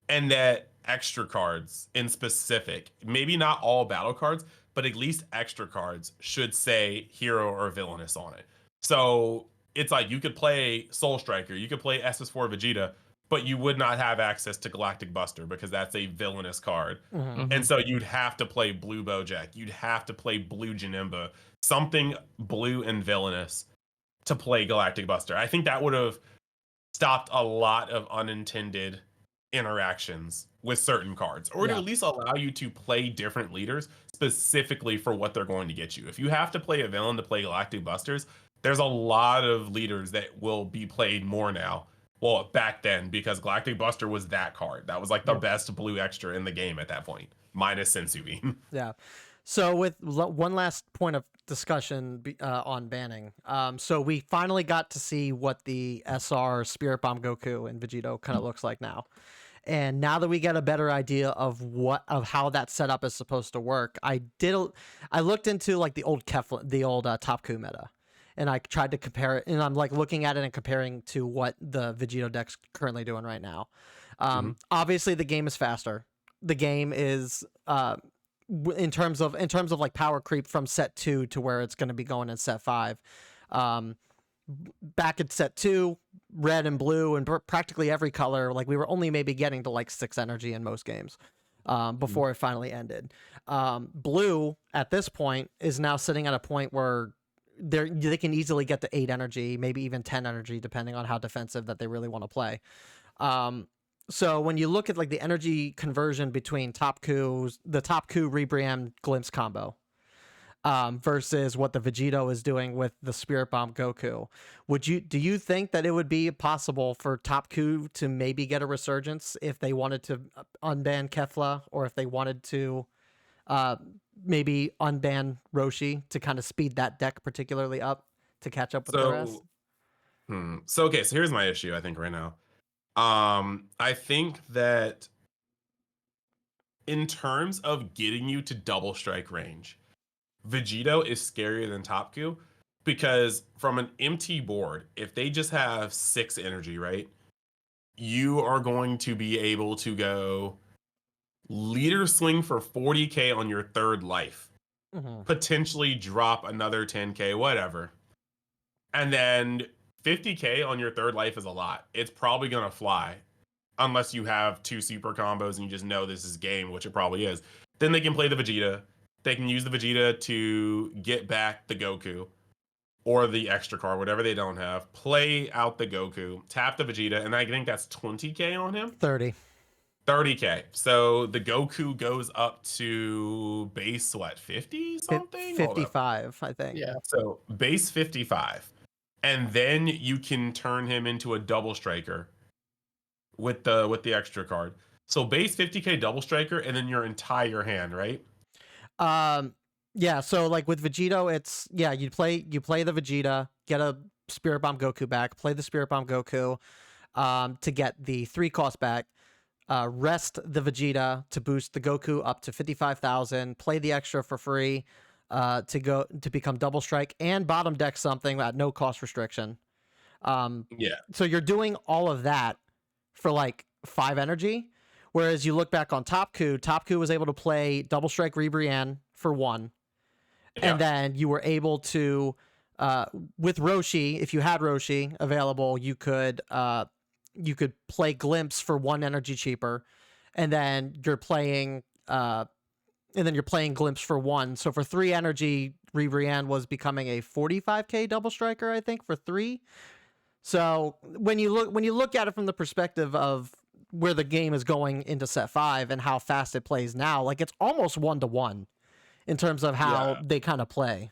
and that extra cards in specific, maybe not all battle cards, but at least extra cards should say hero or villainous on it. So it's like you could play Soul Striker, you could play SS4 Vegeta, but you would not have access to Galactic Buster because that's a villainous card. Mm-hmm. And so you'd have to play Blue Bojack, you'd have to play Blue Janemba, something blue and villainous to play Galactic Buster. I think that would have stopped a lot of unintended interactions with certain cards, or to at least allow you to play different leaders specifically for what they're going to get you. If you have to play a villain to play Galactic Busters, there's a lot of leaders that will be played more now. Well, back then, because Galactic Buster was that card. That was like the best blue extra in the game at that point, minus Sensu Bean. Yeah. So with one last point of discussion on banning, so we finally got to see what the SR Spirit Bomb Goku and Vegito kind of looks like now. And now that we get a better idea of how that setup is supposed to work, I looked into like the old Topu meta, and I tried to compare it, and I'm like looking at it and comparing to what the Vegito deck's currently doing right now. Obviously the game is faster. The game is in terms of like power creep from set 2 to where it's going to be going in set 5. Back at set 2, red and blue and practically every color, like we were only maybe getting to like 6 energy in most games before it finally ended. Blue at this point is now sitting at a point where they can easily get to 8 energy, maybe even 10 energy, depending on how defensive that they really want to play. So when you look at like the energy conversion between the Topu Rebrand Glimpse combo versus what the Vegito is doing with the Spirit Bomb Goku, do you think that it would be possible for Topu to maybe get a resurgence if they wanted to unban Kefla, or if they wanted to maybe unban Roshi to kind of speed that deck particularly up to catch up with the rest? So here's my issue, I think, right now. I think that in terms of getting you to double strike range, Vegito is scarier than Topu, because from an empty board, if they just have 6 energy, right, you are going to be able to go leader swing for 40k on your 3rd life, potentially drop another 10k, whatever, and then 50k on your 3rd life is a lot. It's probably gonna fly unless you have 2 super combos and you just know this is game, which it probably is. Then they can play the Vegeta. They can use the Vegeta to get back the Goku or the extra card, whatever they don't have. Play out the Goku, tap the Vegeta, and I think that's 20k on him. 30k. So the Goku goes up to base 50 something? 55, I think. Yeah. So base 55. And then you can turn him into a double striker with the extra card. So base 50k double striker, and then your entire hand, right? Yeah. So like with Vegito, it's you play the Vegeta, get a Spirit Bomb Goku back, play the Spirit Bomb Goku, to get the 3 cost back. Rest the Vegeta to boost the Goku up to 55,000. Play the extra for free. To become double strike, and bottom deck something at no cost restriction. So you're doing all of that for like 5 energy, whereas you look back on Topu was able to play double strike Rebrian for 1, and then you were able to with Roshi, if you had Roshi available, you could play Glimpse for 1 energy cheaper, and then you're playing Glimpse for 1. So for 3 energy, Ribrianne was becoming a 45k double striker, I think, for 3. So when you look at it from the perspective of where the game is going into set 5 and how fast it plays now, like it's almost 1-to-1 in terms of how they kind of play.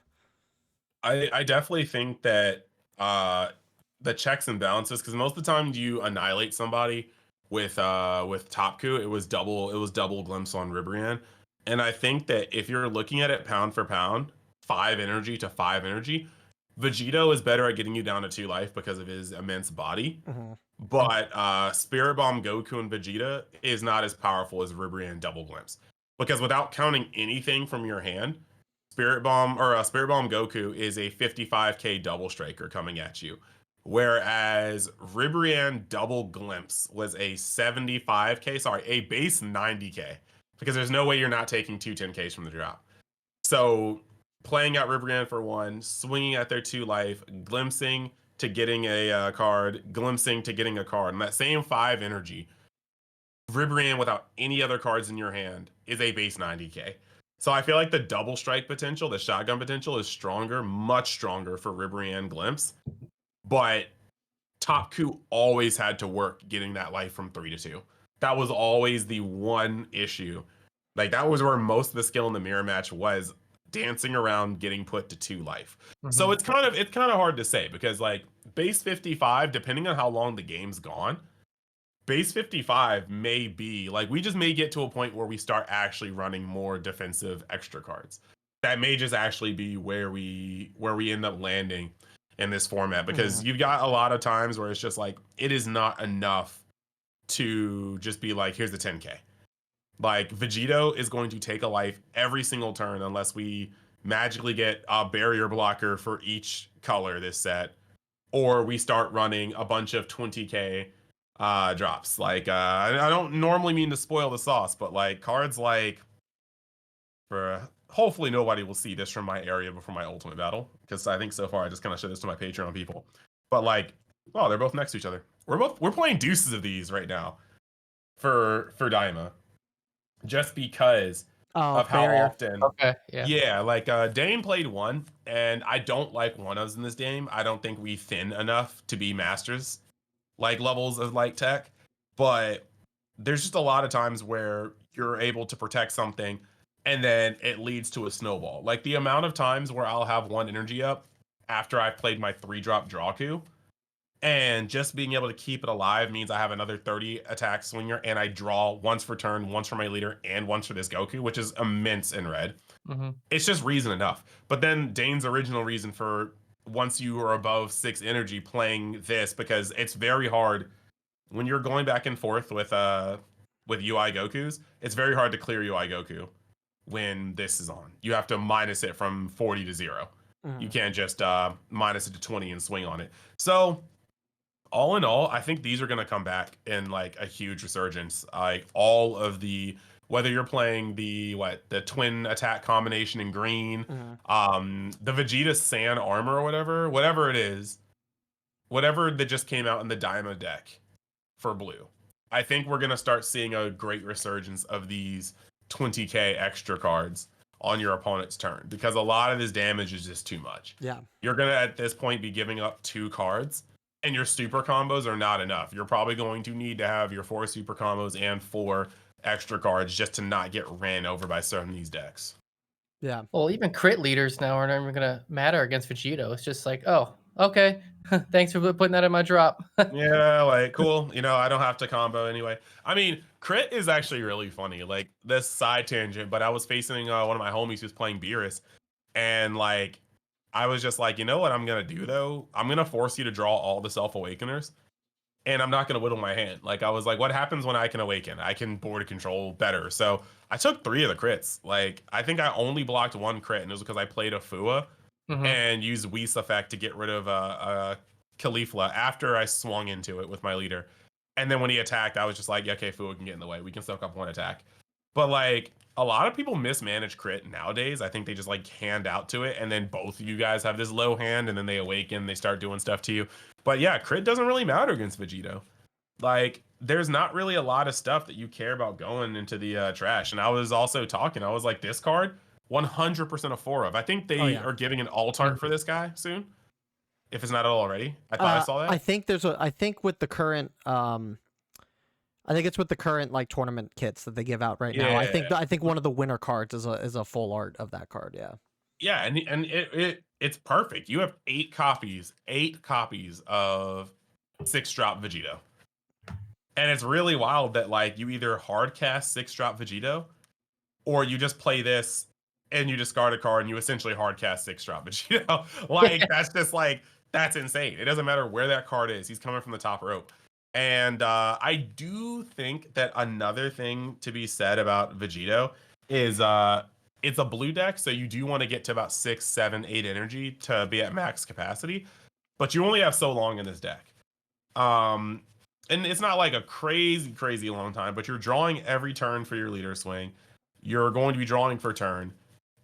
I definitely think that the checks and balances, because most of the time you annihilate somebody with Topu, it was double glimpse on Ribrianne. And I think that if you're looking at it pound for pound, 5 energy to 5 energy, Vegito is better at getting you down to 2 life because of his immense body. Mm-hmm. But Spirit Bomb Goku and Vegeta is not as powerful as Ribrianne double glimpse. Because without counting anything from your hand, Spirit Bomb Goku is a 55k double striker coming at you. Whereas Ribrianne double glimpse was a 75k, sorry, a base 90k. Because there's no way you're not taking 2 10ks from the drop. So playing out Ribrianne for 1, swinging at their 2 life, glimpsing to getting a card, glimpsing to getting a card, and that same 5 energy, Ribrianne without any other cards in your hand is a base 90k. So I feel like the double strike potential, the shotgun potential is stronger, much stronger for Ribrianne Glimpse. But Topu always had to work getting that life from 3 to 2. That was always the one issue. Like that was where most of the skill in the mirror match was, dancing around getting put to 2 life. Mm-hmm. So it's kind of hard to say, because like base 55, depending on how long the game's gone, base 55 may be like, we just may get to a point where we start actually running more defensive extra cards. That may just actually be where we end up landing in this format, because you've got a lot of times where it's just like, it is not enough to just be like, here's the 10k. Like Vegito is going to take a life every single turn unless we magically get a barrier blocker for each color this set, or we start running a bunch of 20k drops. Like I don't normally mean to spoil the sauce, but like cards like, for hopefully nobody will see this from my area before my ultimate battle, because I think so far I just kind of showed this to my Patreon people. But like, oh, they're both next to each other. We're playing deuces of these right now for Daima, just because of how often. Okay, yeah. Like Dane played 1, and I don't like 1-ofs in this game. I don't think we thin enough to be masters like levels of light tech, but there's just a lot of times where you're able to protect something and then it leads to a snowball. Like the amount of times where I'll have 1 energy up after I've played my 3-drop Draku, and just being able to keep it alive means I have another 30 attack swinger, and I draw once for turn, once for my leader, and once for this Goku, which is immense in red. Mm-hmm. It's just reason enough. But then Dane's original reason for, once you are above 6 energy, playing this, because it's very hard when you're going back and forth with UI Gokus. It's very hard to clear UI Goku when this is on. You have to minus it from 40 to 0. You can't just minus it to 20 and swing on it. So all in all, I think these are going to come back in like a huge resurgence. Like all of the, whether you're playing the twin attack combination in green, the Vegeta Sand armor or whatever it is, whatever that just came out in the Daima deck for blue, I think we're going to start seeing a great resurgence of these 20k extra cards on your opponent's turn, because a lot of this damage is just too much. Yeah. You're going to at this point be giving up 2 cards, and your super combos are not enough. You're probably going to need to have your 4 super combos and 4 extra cards just to not get ran over by some of these decks. Yeah. Well, even crit leaders now aren't even going to matter against Vegito. It's just like, oh, okay. Thanks for putting that in my drop. Yeah, like, cool. I don't have to combo anyway. I mean, crit is actually really funny. Like, this side tangent, but I was facing one of my homies who's playing Beerus, and like, I was just like, you know what I'm going to do, though? I'm going to force you to draw all the Self-Awakeners, and I'm not going to whittle my hand. Like, I was like, what happens when I can awaken? I can board control better. So I took 3 of the crits. Like, I think I only blocked 1 crit, and it was because I played a Fua and used Whis effect to get rid of Caulifla after I swung into it with my leader. And then when he attacked, I was just like, yeah, okay, Fua can get in the way. We can soak up 1 attack. But like, a lot of people mismanage crit nowadays. I think they just like hand out to it, and then both of you guys have this low hand, and then they awaken, they start doing stuff to you. But yeah, crit doesn't really matter against Vegito. Like, there's not really a lot of stuff that you care about going into the trash. And I was also talking, I was like, this card, 100% a 4 of. I think they are giving an alt art for this guy soon, if it's not already. I thought I saw that. I think with the current I think it's with the current like tournament kits that they give out right now. I think one of the winner cards is a full art of that card. Yeah. Yeah, and it's perfect. You have 8 copies of 6-drop Vegito. And it's really wild that like you either hard cast 6-drop Vegito, or you just play this and you discard a card and you essentially hard cast 6-drop Vegito. Like that's just like, that's insane. It doesn't matter where that card is. He's coming from the top rope. And I do think that another thing to be said about Vegito is it's a blue deck, so you do want to get to about 6, 7, 8 energy to be at max capacity, but you only have so long in this deck. And it's not like a crazy long time, but you're drawing every turn for your leader swing. You're going to be drawing for turn,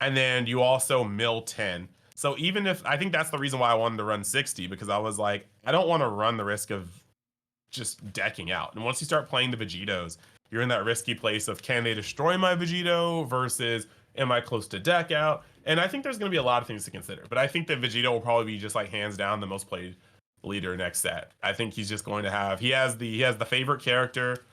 and then you also mill 10. So even if, I think that's the reason why I wanted to run 60, because I was like, I don't want to run the risk of just decking out. And once you start playing the Vegitos, you're in that risky place of, can they destroy my Vegito versus am I close to deck out? And I think there's going to be a lot of things to consider, but I think that Vegito will probably be just like hands down the most played leader next set. I think he's just going to have, he has the favorite character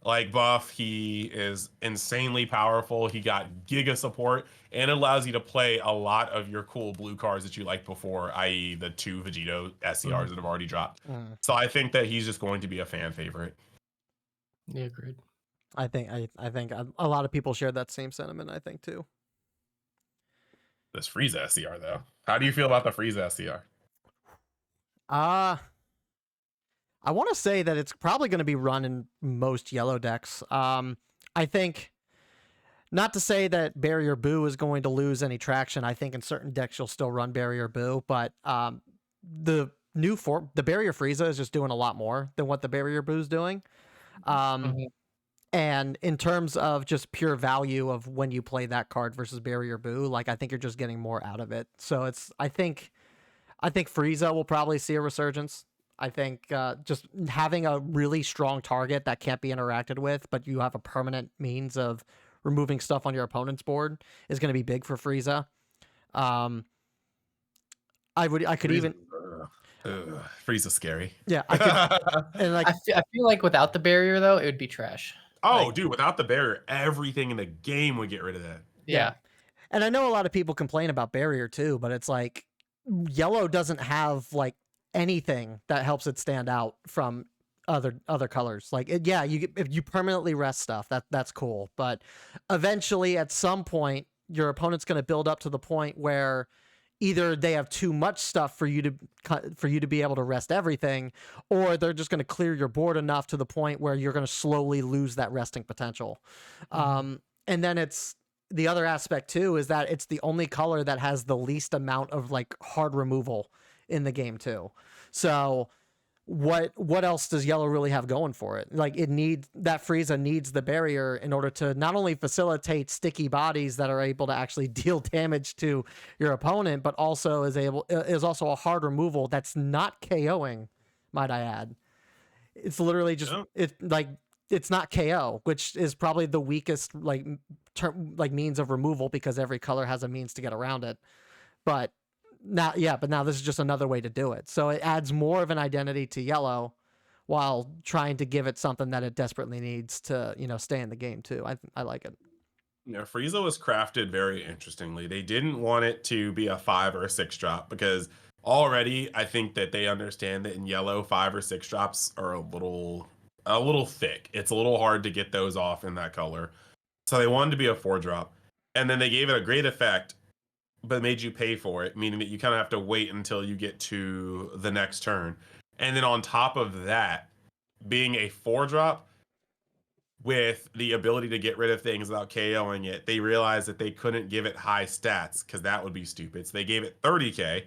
like buff. He is insanely powerful. He got giga support, and it allows you to play a lot of your cool blue cards that you liked before, i.e. the 2 Vegito SCRs that have already dropped. So I think that he's just going to be a fan favorite. Yeah, agreed. I think a lot of people share that same sentiment, I think, too. This Frieza SCR though. How do you feel about the Frieza SCR? I want to say that it's probably going to be run in most yellow decks. I think, not to say that Barrier Boo is going to lose any traction. I think in certain decks you'll still run Barrier Boo, but the Barrier Frieza is just doing a lot more than what the Barrier Boo is doing. And in terms of just pure value of when you play that card versus Barrier Boo, like I think you're just getting more out of it. So I think Frieza will probably see a resurgence. I think just having a really strong target that can't be interacted with, but you have a permanent means of removing stuff on your opponent's board is going to be big for Frieza. Frieza's scary. Yeah, I could, and like I feel like without the barrier though, it would be trash. Oh, dude, without the barrier, everything in the game would get rid of that. Yeah. And I know a lot of people complain about barrier too, but it's like yellow doesn't have like anything that helps it stand out from other colors. Like if you permanently rest stuff, that's cool, but eventually at some point your opponent's going to build up to the point where either they have too much stuff for you to be able to rest everything, or they're just going to clear your board enough to the point where you're going to slowly lose that resting potential. And then it's the other aspect too, is that it's the only color that has the least amount of like hard removal in the game too. So what else does yellow really have going for it? Like that Frieza needs the barrier in order to not only facilitate sticky bodies that are able to actually deal damage to your opponent, but also is also a hard removal that's not KOing, might I add. It's literally just it's not KO, which is probably the weakest means of removal because every color has a means to get around it. But now this is just another way to do it. So it adds more of an identity to yellow while trying to give it something that it desperately needs to, stay in the game too. I like it. Yeah, Frieza was crafted very interestingly. They didn't want it to be a 5 or a 6 drop because already I think that they understand that in yellow 5 or 6 drops are a little thick. It's a little hard to get those off in that color. So they wanted to be a 4 drop. And then they gave it a great effect, but made you pay for it, meaning that you kind of have to wait until you get to the next turn. And then on top of that, being a 4 drop with the ability to get rid of things without KOing it, they realized that they couldn't give it high stats because that would be stupid. So they gave it 30k.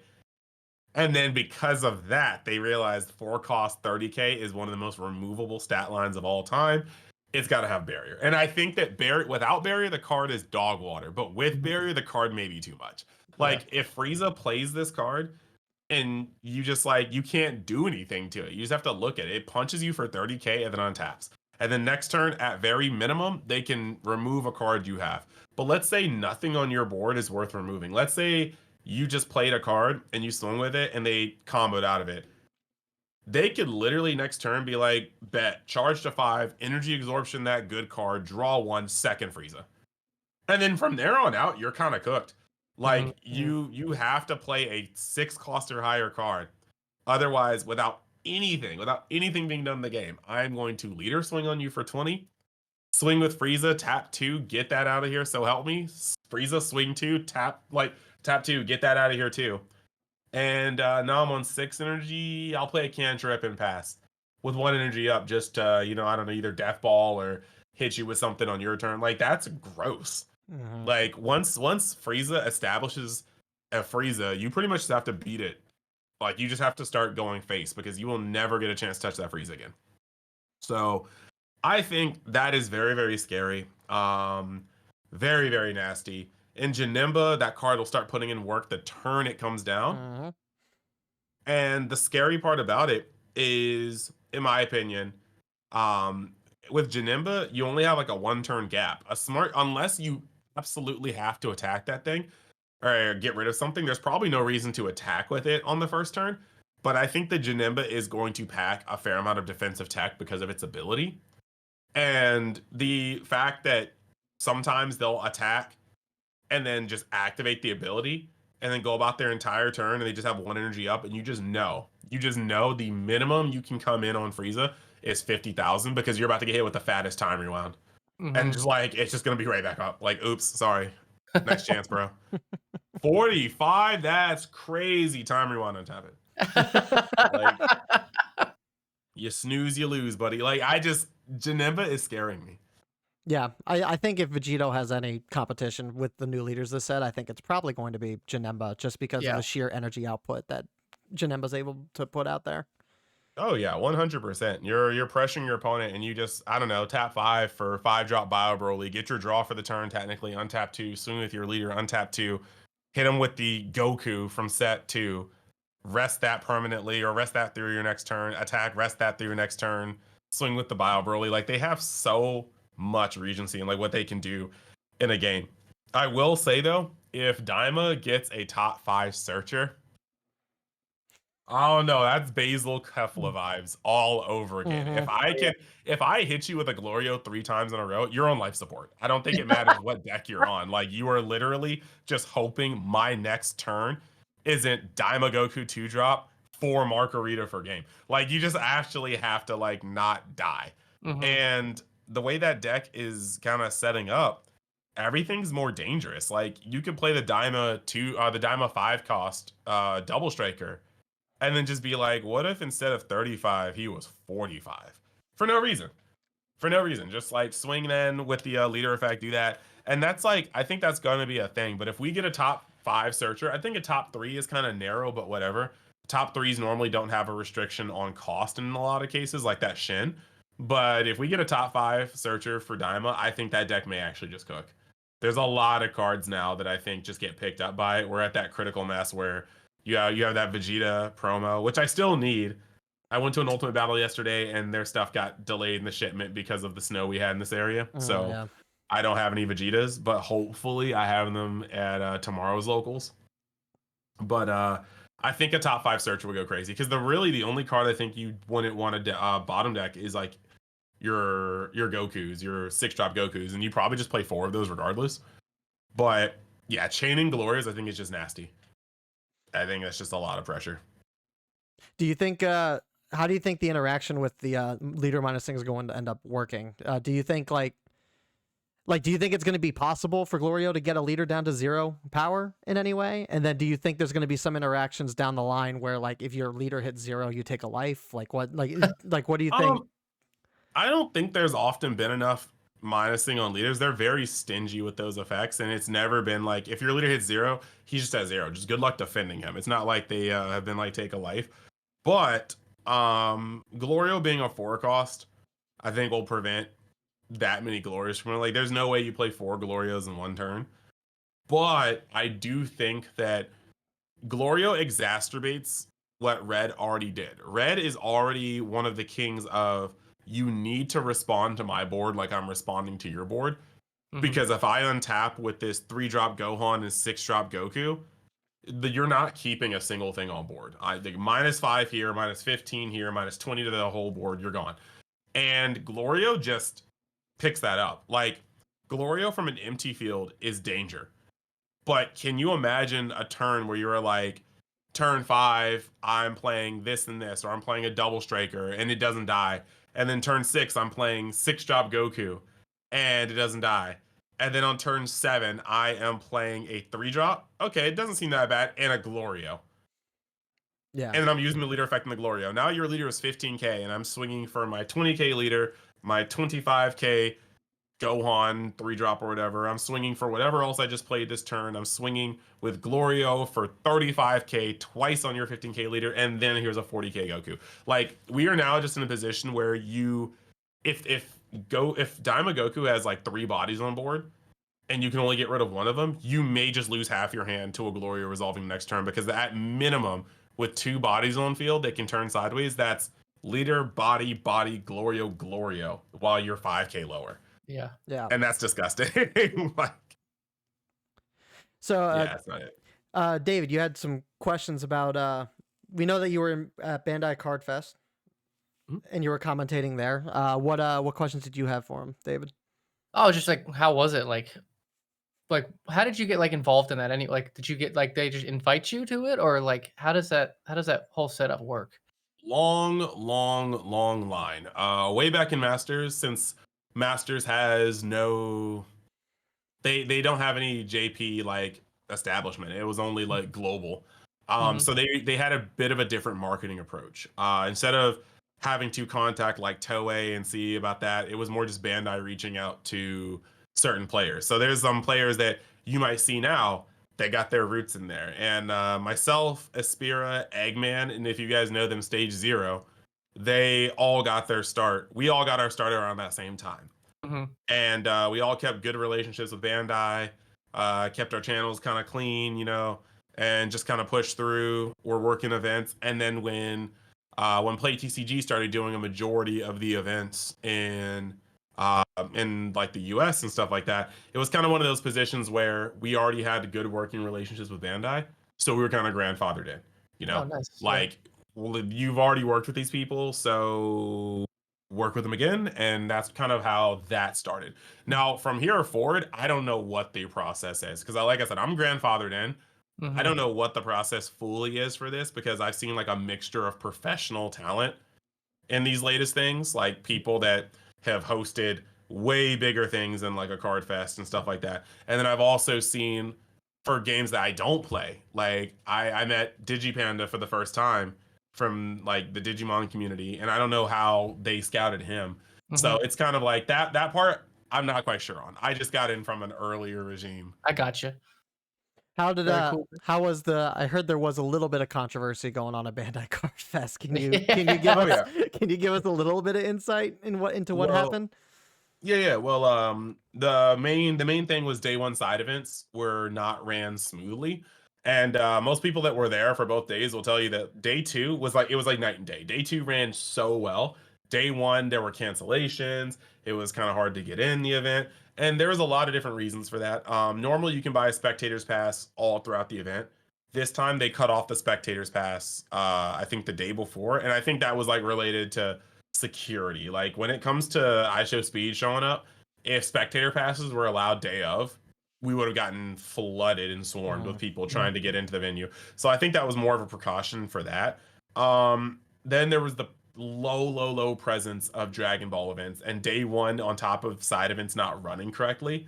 And then because of that, they realized 4 cost 30k is one of the most removable stat lines of all time. it's got to have barrier. And I think that barrier without barrier, the card is dog water, but with barrier, the card may be too much. Like if Frieza plays this card and you just like you can't do anything to it, you just have to look at it. It punches you for 30k and then untaps. And then next turn, at very minimum, they can remove a card you have. But let's say nothing on your board is worth removing. Let's say you just played a card and you swung with it and they comboed out of it. They could literally next turn be like, bet, charge to 5, energy absorption that good card, draw 1, second Frieza. And then from there on out, you're kind of cooked. Like you have to play a 6 cost or higher card. Otherwise, without anything being done in the game, I'm going to leader swing on you for 20. Swing with Frieza, tap 2, get that out of here, so help me. Frieza, swing 2, tap 2, get that out of here too. And now I'm on 6 energy. I'll play a cantrip and pass with 1 energy up. Just I don't know, either death ball or hit you with something on your turn. Like that's gross. Like once Frieza establishes a Frieza, you pretty much just have to beat it. Like you just have to start going face because you will never get a chance to touch that Frieza again. So I think that is very, very scary. Very, very nasty. In Janemba, that card will start putting in work the turn it comes down. And the scary part about it is, in my opinion, with Janemba, you only have like a 1-turn gap. Unless you absolutely have to attack that thing or get rid of something, there's probably no reason to attack with it on the first turn. But I think the Janemba is going to pack a fair amount of defensive tech because of its ability. And the fact that sometimes they'll attack and then just activate the ability and then go about their entire turn and they just have 1 energy up and you just know the minimum you can come in on Frieza is 50,000 because you're about to get hit with the fattest time rewound. And just like it's just gonna be right back up. Like, oops, sorry. Next chance, bro. 45, that's crazy time rewind on tap it. Like you snooze, you lose, buddy. Like Janemba is scaring me. Yeah, I think if Vegito has any competition with the new leaders this set, I think it's probably going to be Janemba just because of the sheer energy output that Janemba's able to put out there. Oh yeah, 100%. You're pressuring your opponent and you just, I don't know, tap 5 for 5-drop Bio Broly, get your draw for the turn technically, untap 2, swing with your leader, untap 2, hit him with the Goku from set 2, rest that permanently or rest that through your next turn, attack, rest that through your next turn, swing with the Bio Broly. Like they have so much regency and like what they can do in a game. I will say though, if Daima gets a top 5 searcher, oh no, that's Basil Kefla vibes all over again. If I hit you with a Glorio 3 times in a row, you're on life support. I don't think it matters what deck you're on. Like you are literally just hoping my next turn isn't Daima Goku 2-drop 4 Margarita for game. Like you just actually have to like not die. And the way that deck is kind of setting up, everything's more dangerous. Like you could play the Daima 5 cost double striker and then just be like, what if instead of 35 he was 45 for no reason? Just like swing then with the leader effect, do that. And that's like, I think that's going to be a thing. But if we get a top 5 searcher, I think a top 3 is kind of narrow, but whatever. Top 3s normally don't have a restriction on cost in a lot of cases, like that Shin. But if we get a top 5 searcher for Daima, I think that deck may actually just cook. There's a lot of cards now that I think just get picked up by it. We're at that critical mass where you have that Vegeta promo, which I still need. I went to an Ultimate Battle yesterday, and their stuff got delayed in the shipment because of the snow we had in this area. So I don't have any Vegetas, but hopefully I have them at tomorrow's locals. But I think a top 5 searcher would go crazy because the only card I think you wouldn't want to bottom deck is like your Gokus, your 6-drop Gokus, and you probably just play 4 of those regardless. But yeah, chaining Glorias I think is just nasty. I think that's just a lot of pressure. Do you think how do you think the interaction with the leader minus thing is going to end up working? Do you think like do you think it's going to be possible for Glorio to get a leader down to 0 power in any way? And then do you think there's going to be some interactions down the line where like if your leader hits 0 you take a life? Like what what do you think? I don't think there's often been enough minusing on leaders. They're very stingy with those effects, and it's never been like if your leader hits 0, he just has 0. Just good luck defending him. It's not like they have been like take a life. But Glorio being a 4 cost, I think will prevent that many Glorios from it. Like, there's no way you play 4 Glorios in one turn. But I do think that Glorio exacerbates what Red already did. Red is already one of the kings of, you need to respond to my board like I'm responding to your board. Because if I untap with this 3-drop Gohan and 6-drop Goku, you're not keeping a single thing on board. I think -5 here, -15 here, -20 to the whole board, you're gone. And Glorio just picks that up. Like, Glorio from an empty field is danger. But can you imagine a turn where you're like, turn 5, I'm playing this and this, or I'm playing a double striker and it doesn't die. And then turn 6, I'm playing 6-drop Goku and it doesn't die. And then on turn 7, I am playing a 3-drop. Okay, it doesn't seem that bad. And a Glorio. Yeah. And then I'm using the leader effect in the Glorio. Now your leader is 15k, and I'm swinging for my 20k leader, my 25k Gohan 3-drop or whatever. I'm swinging for whatever else I just played this turn. I'm swinging with Glorio for 35k twice on your 15k leader, and then here's a 40k Goku. Like, we are now just in a position where you, if Daima Goku has like 3 bodies on board, and you can only get rid of one of them, you may just lose half your hand to a Glorio resolving next turn, because at minimum, with 2 bodies on field that can turn sideways, that's leader, body, Glorio, while you're 5k lower. Yeah. And that's disgusting. Like, so yeah, that's not it. David, you had some questions about we know that you were at Bandai Card Fest and you were commentating there. What questions did you have for him, David? Oh, just like, how was it? Like, how did you get like involved in that? Like, did you get like, they just invite you to it, or like, how does that whole setup work? Long line. Way back in Masters, since Masters has no, they don't have any JP like establishment. It was only like global. So they had a bit of a different marketing approach. Instead of having to contact like Toei and see about that, it was more just Bandai reaching out to certain players. So there's some players that you might see now that got their roots in there. And myself, Aspira, Eggman, and if you guys know them, Stage Zero, they all got their start. We all got our start around that same time. And we all kept good relationships with Bandai, kept our channels kind of clean, and just kind of pushed through. We're working events. And then when Play TCG started doing a majority of the events in like the US and stuff like that, it was kind of one of those positions where we already had good working relationships with Bandai, so we were kind of grandfathered in, Oh, nice. like, well, you've already worked with these people, so work with them again. And that's kind of how that started. Now from here forward, I don't know what the process is, because like I said, I'm grandfathered in. I don't know what the process fully is for this, because I've seen like a mixture of professional talent in these latest things, like people that have hosted way bigger things than like a card fest and stuff like that. And then I've also seen, for games that I don't play, like I met Digipanda for the first time from like the Digimon community, and I don't know how they scouted him. So it's kind of like that part I'm not quite sure on. I just got in from an earlier regime. I gotcha. How did Very cool. how was I heard there was a little bit of controversy going on at Bandai Card Fest. Can you give us a little bit of insight into what happened? Yeah. Well, the main thing was day 1 side events were not ran smoothly. And most people that were there for both days will tell you that day 2 was like night and day. Day 2 ran so well. Day 1, there were cancellations. It was kind of hard to get in the event. And there was a lot of different reasons for that. Normally, you can buy a spectator's pass all throughout the event. This time, they cut off the spectator's pass, I think the day before. And I think that was like related to security. Like, when it comes to IShowSpeed showing up, if spectator passes were allowed day of, we would have gotten flooded and swarmed with people trying to get into the venue. So I think that was more of a precaution for that. Then there was the low presence of Dragon Ball events, and day 1, on top of side events not running correctly,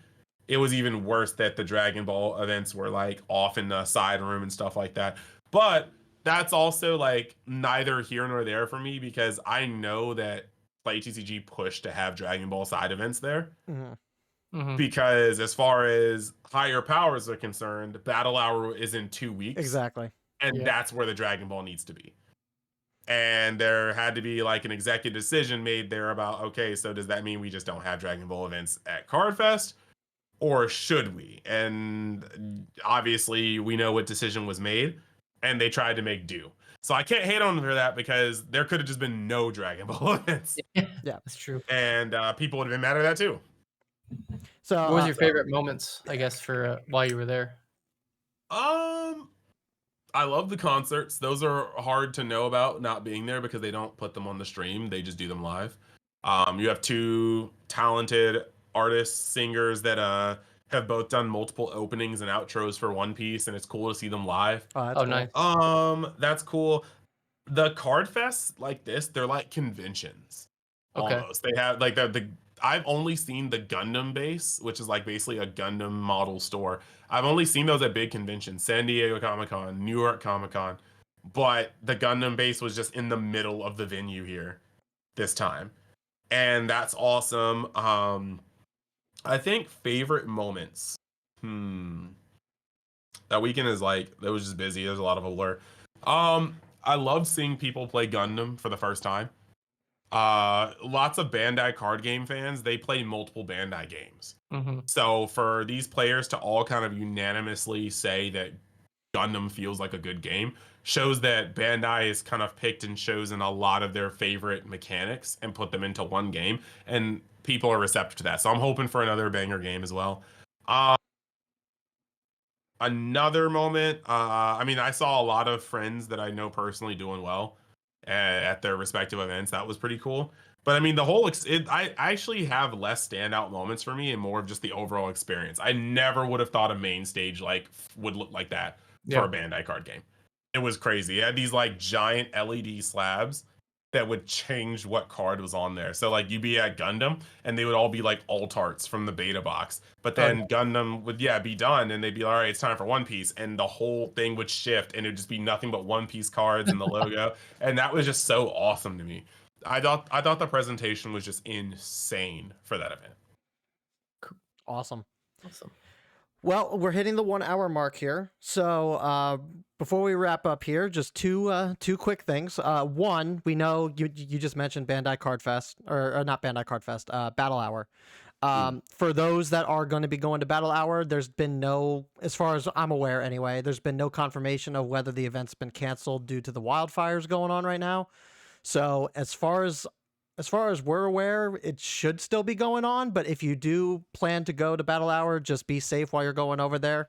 it was even worse that the Dragon Ball events were like off in the side room and stuff like that. But that's also like neither here nor there for me, because I know that Play TCG pushed to have Dragon Ball side events there. Because as far as higher powers are concerned, Battle Hour is in 2 weeks. Exactly. And that's where the Dragon Ball needs to be. And there had to be like an executive decision made there about, okay, so does that mean we just don't have Dragon Ball events at Card Fest? Or should we? And obviously, we know what decision was made, and they tried to make do. So I can't hate on them for that because there could have just been no Dragon Ball events, Yeah, Yeah. that's true. and people would have been mad at that too. So What was your favorite moments, I guess, for while you were there? I love the concerts. Those are hard to know about not being there because they don't put them on the stream. They just do them live. You have two talented artists, singers that have both done multiple openings and outros for One Piece, and it's cool to see them live. that's Oh, cool. nice. That's cool. The card fests like this, they're like conventions. Okay. Almost. They have like the I've only seen the Gundam base, which is like basically a Gundam model store. I've only seen those at big conventions, San Diego Comic-Con, New York Comic-Con, but the Gundam base was just in the middle of the venue here this time. And that's awesome. I think favorite moments. That weekend is like it was just busy. There's a lot of allure. I love seeing people play Gundam for the first time. Lots of Bandai card game fans, they play multiple Bandai games. Mm-hmm. So for these players to all kind of unanimously say that Gundam feels like a good game shows that Bandai has kind of picked and chosen a lot of their favorite mechanics and put them into one game, and people are receptive to that. So I'm hoping for another banger game as well. Another moment, I mean, I saw a lot of friends that I know personally doing well at their respective events. That was pretty cool. But I mean, I actually have less standout moments for me and more of just the overall experience. I never would have thought a main stage would look like that for a Bandai card game. It was crazy. It had these like giant LED slabs that would change what card was on there. So like you'd be at Gundam and they would all be like alt arts from the beta box. But then Gundam would be done and they'd be all right, it's time for One Piece, and the whole thing would shift and it would just be nothing but One Piece cards and the logo. And that was just so awesome to me. I thought the presentation was just insane for that event. Awesome. Awesome. Well, we're hitting the 1 hour mark here. So before we wrap up here, just two quick things. One, we know you just mentioned Bandai Card Fest, or not Bandai Card Fest, Battle Hour. For those that are going to be going to Battle Hour, there's been no, as far as I'm aware anyway, there's been no confirmation of whether the event's been canceled due to the wildfires going on right now. So as far as we're aware, it should still be going on. But if you do plan to go to Battle Hour, just be safe while you're going over there.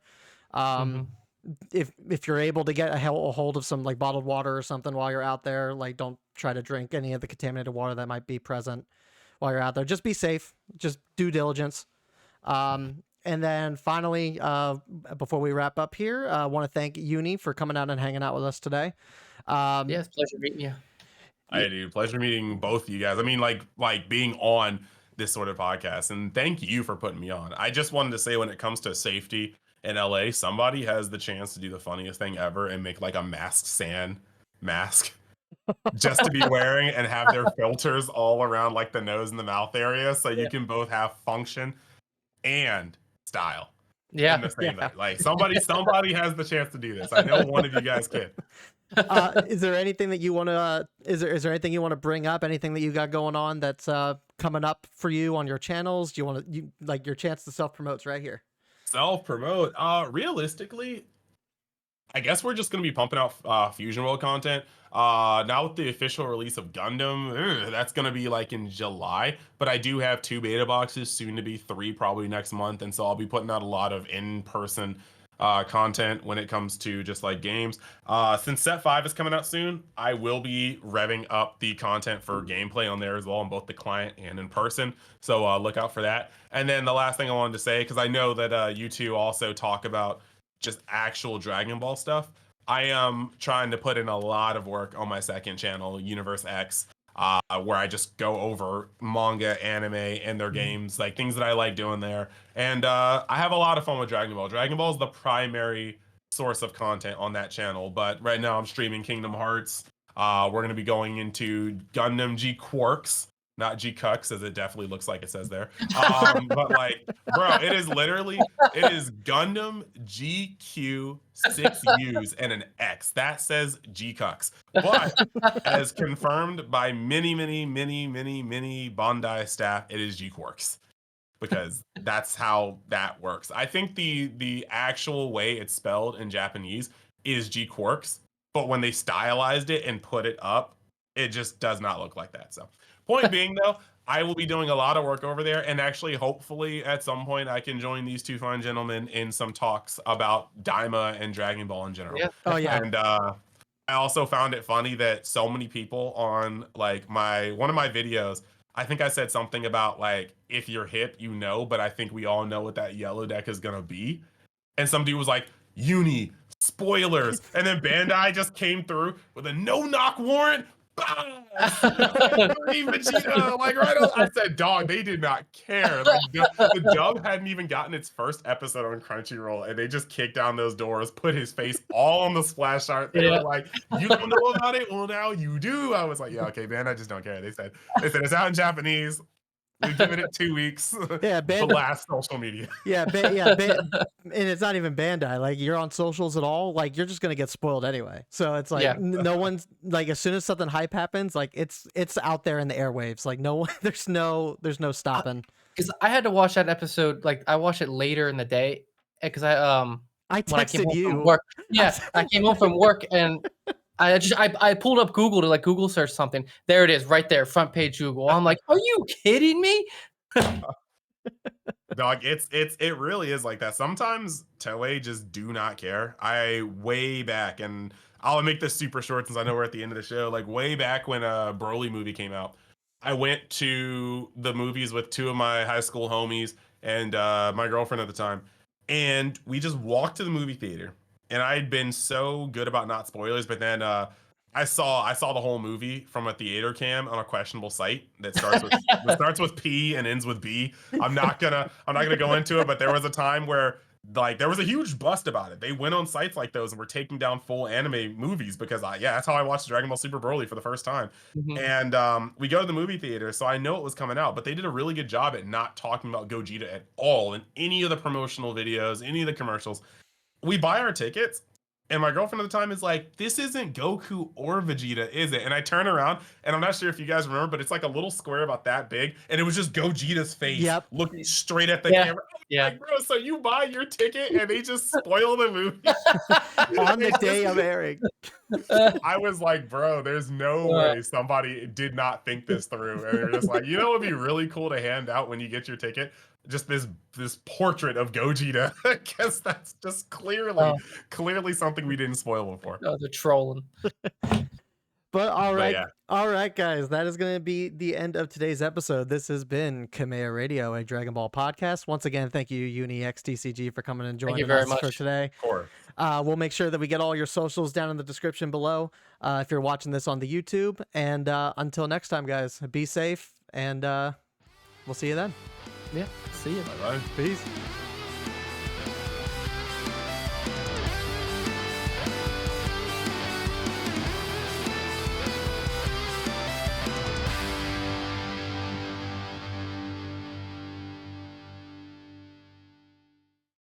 If you're able to get a hold of some like bottled water or something while you're out there, like don't try to drink any of the contaminated water that might be present while you're out there. Just be safe. Just due diligence. And then finally, before we wrap up here, I want to thank Uni for coming out and hanging out with us today. Yeah, it's a pleasure meeting you. I do. Pleasure meeting both of you guys. I mean, like being on this sort of podcast, and thank you for putting me on. I just wanted to say, when it comes to safety in LA, somebody has the chance to do the funniest thing ever and make like a masked sand mask just to be wearing and have their filters all around like the nose and the mouth area, so you can both have function and style. Yeah. In the same night. Like somebody has the chance to do this. I know one of you guys can. Is there anything that you want to? Is there anything you want to bring up? Anything that you got going on that's coming up for you on your channels? Do you want to like your chance to self promote's right here? Self promote. Realistically, I guess we're just gonna be pumping out Fusion World content. Now with the official release of Gundam, that's gonna be like in July. But I do have 2 beta boxes, soon to be 3 probably next month, and so I'll be putting out a lot of in-person content when it comes to just like games. Since Set 5 is coming out soon, I will be revving up the content for gameplay on there as well, on both the client and in person. So look out for that. And then the last thing I wanted to say, because I know that you two also talk about just actual Dragon Ball stuff. I am trying to put in a lot of work on my second channel, Universe X, where I just go over manga, anime, and their games, like things that I like doing there. And I have a lot of fun with Dragon Ball. Dragon Ball is the primary source of content on that channel, but right now I'm streaming Kingdom Hearts. We're going to be going into Gundam G Quarks not G-Cucks, as it definitely looks like it says there. But like, bro, it is Gundam GQ 6Us and an X. That says G-Cucks. But as confirmed by many Bandai staff, it is G-Quarks. Because that's how that works. I think the actual way it's spelled in Japanese is G-Quarks, but when they stylized it and put it up, it just does not look like that. So, point being though, I will be doing a lot of work over there, and actually, hopefully, at some point, I can join these two fine gentlemen in some talks about Daima and Dragon Ball in general. Yeah. Oh yeah. And I also found it funny that so many people on like one of my videos, I think I said something about like, if you're hip, you know, but I think we all know what that yellow deck is gonna be. And some dude was like, uni, spoilers. And then Bandai just came through with a no-knock warrant. Vegito, like right on. I said, dog, they did not care. Like, the dub hadn't even gotten its first episode on Crunchyroll, and they just kicked down those doors, put his face all on the splash art. They were like, "You don't know about it? Well, now you do." I was like, "Yeah, okay, man, I just don't care." They said it's out in Japanese. We've given it 2 weeks. Yeah, the last social media. Yeah, and it's not even Bandai. Like, you're on socials at all, like, you're just gonna get spoiled anyway. So it's like no one's like, as soon as something hype happens, like it's out there in the airwaves. Like no one, there's no stopping. Because I had to watch that episode. Like I watched it later in the day because I when I came texted home you. from work. Yeah, I came home from work and I pulled up Google to like Google search something. There it is, right there, front page Google. I'm like, are you kidding me? Dog, it really is like that. Sometimes Toei just do not care. I way back, and I'll make this super short since I know we're at the end of the show. Like way back when a Broly movie came out, I went to the movies with two of my high school homies and my girlfriend at the time, and we just walked to the movie theater. And I'd been so good about not spoilers, but then I saw the whole movie from a theater cam on a questionable site that starts with P and ends with B. I'm not gonna go into it, but there was a time where like there was a huge bust about it. They went on sites like those and were taking down full anime movies because that's how I watched Dragon Ball Super Broly for the first time. And we go to the movie theater, so I know it was coming out, but they did a really good job at not talking about Gogeta at all in any of the promotional videos, any of the commercials. We buy our tickets, and my girlfriend at the time is like, "This isn't Goku or Vegeta, is it?" And I turn around, and I'm not sure if you guys remember, but it's like a little square about that big, and it was just Gogeta's face looking straight at the camera. Like, bro, so you buy your ticket, and they just spoil the movie on the day of airing. I was like, bro, there's no way somebody did not think this through, and they're just like, you know, it'd be really cool to hand out when you get your ticket. Just this portrait of Gogeta. I guess that's just clearly something we didn't spoil before. Oh, they're trolling. But all right, guys, that is going to be the end of today's episode. This has been KamehaRadio, a Dragon Ball podcast. Once again, thank you, UniXTCG, for coming and joining us for today. Of course. We'll make sure that we get all your socials down in the description below if you're watching this on the YouTube. And until next time, guys, be safe, and we'll see you then. Yeah, see you. Bye-bye. Peace.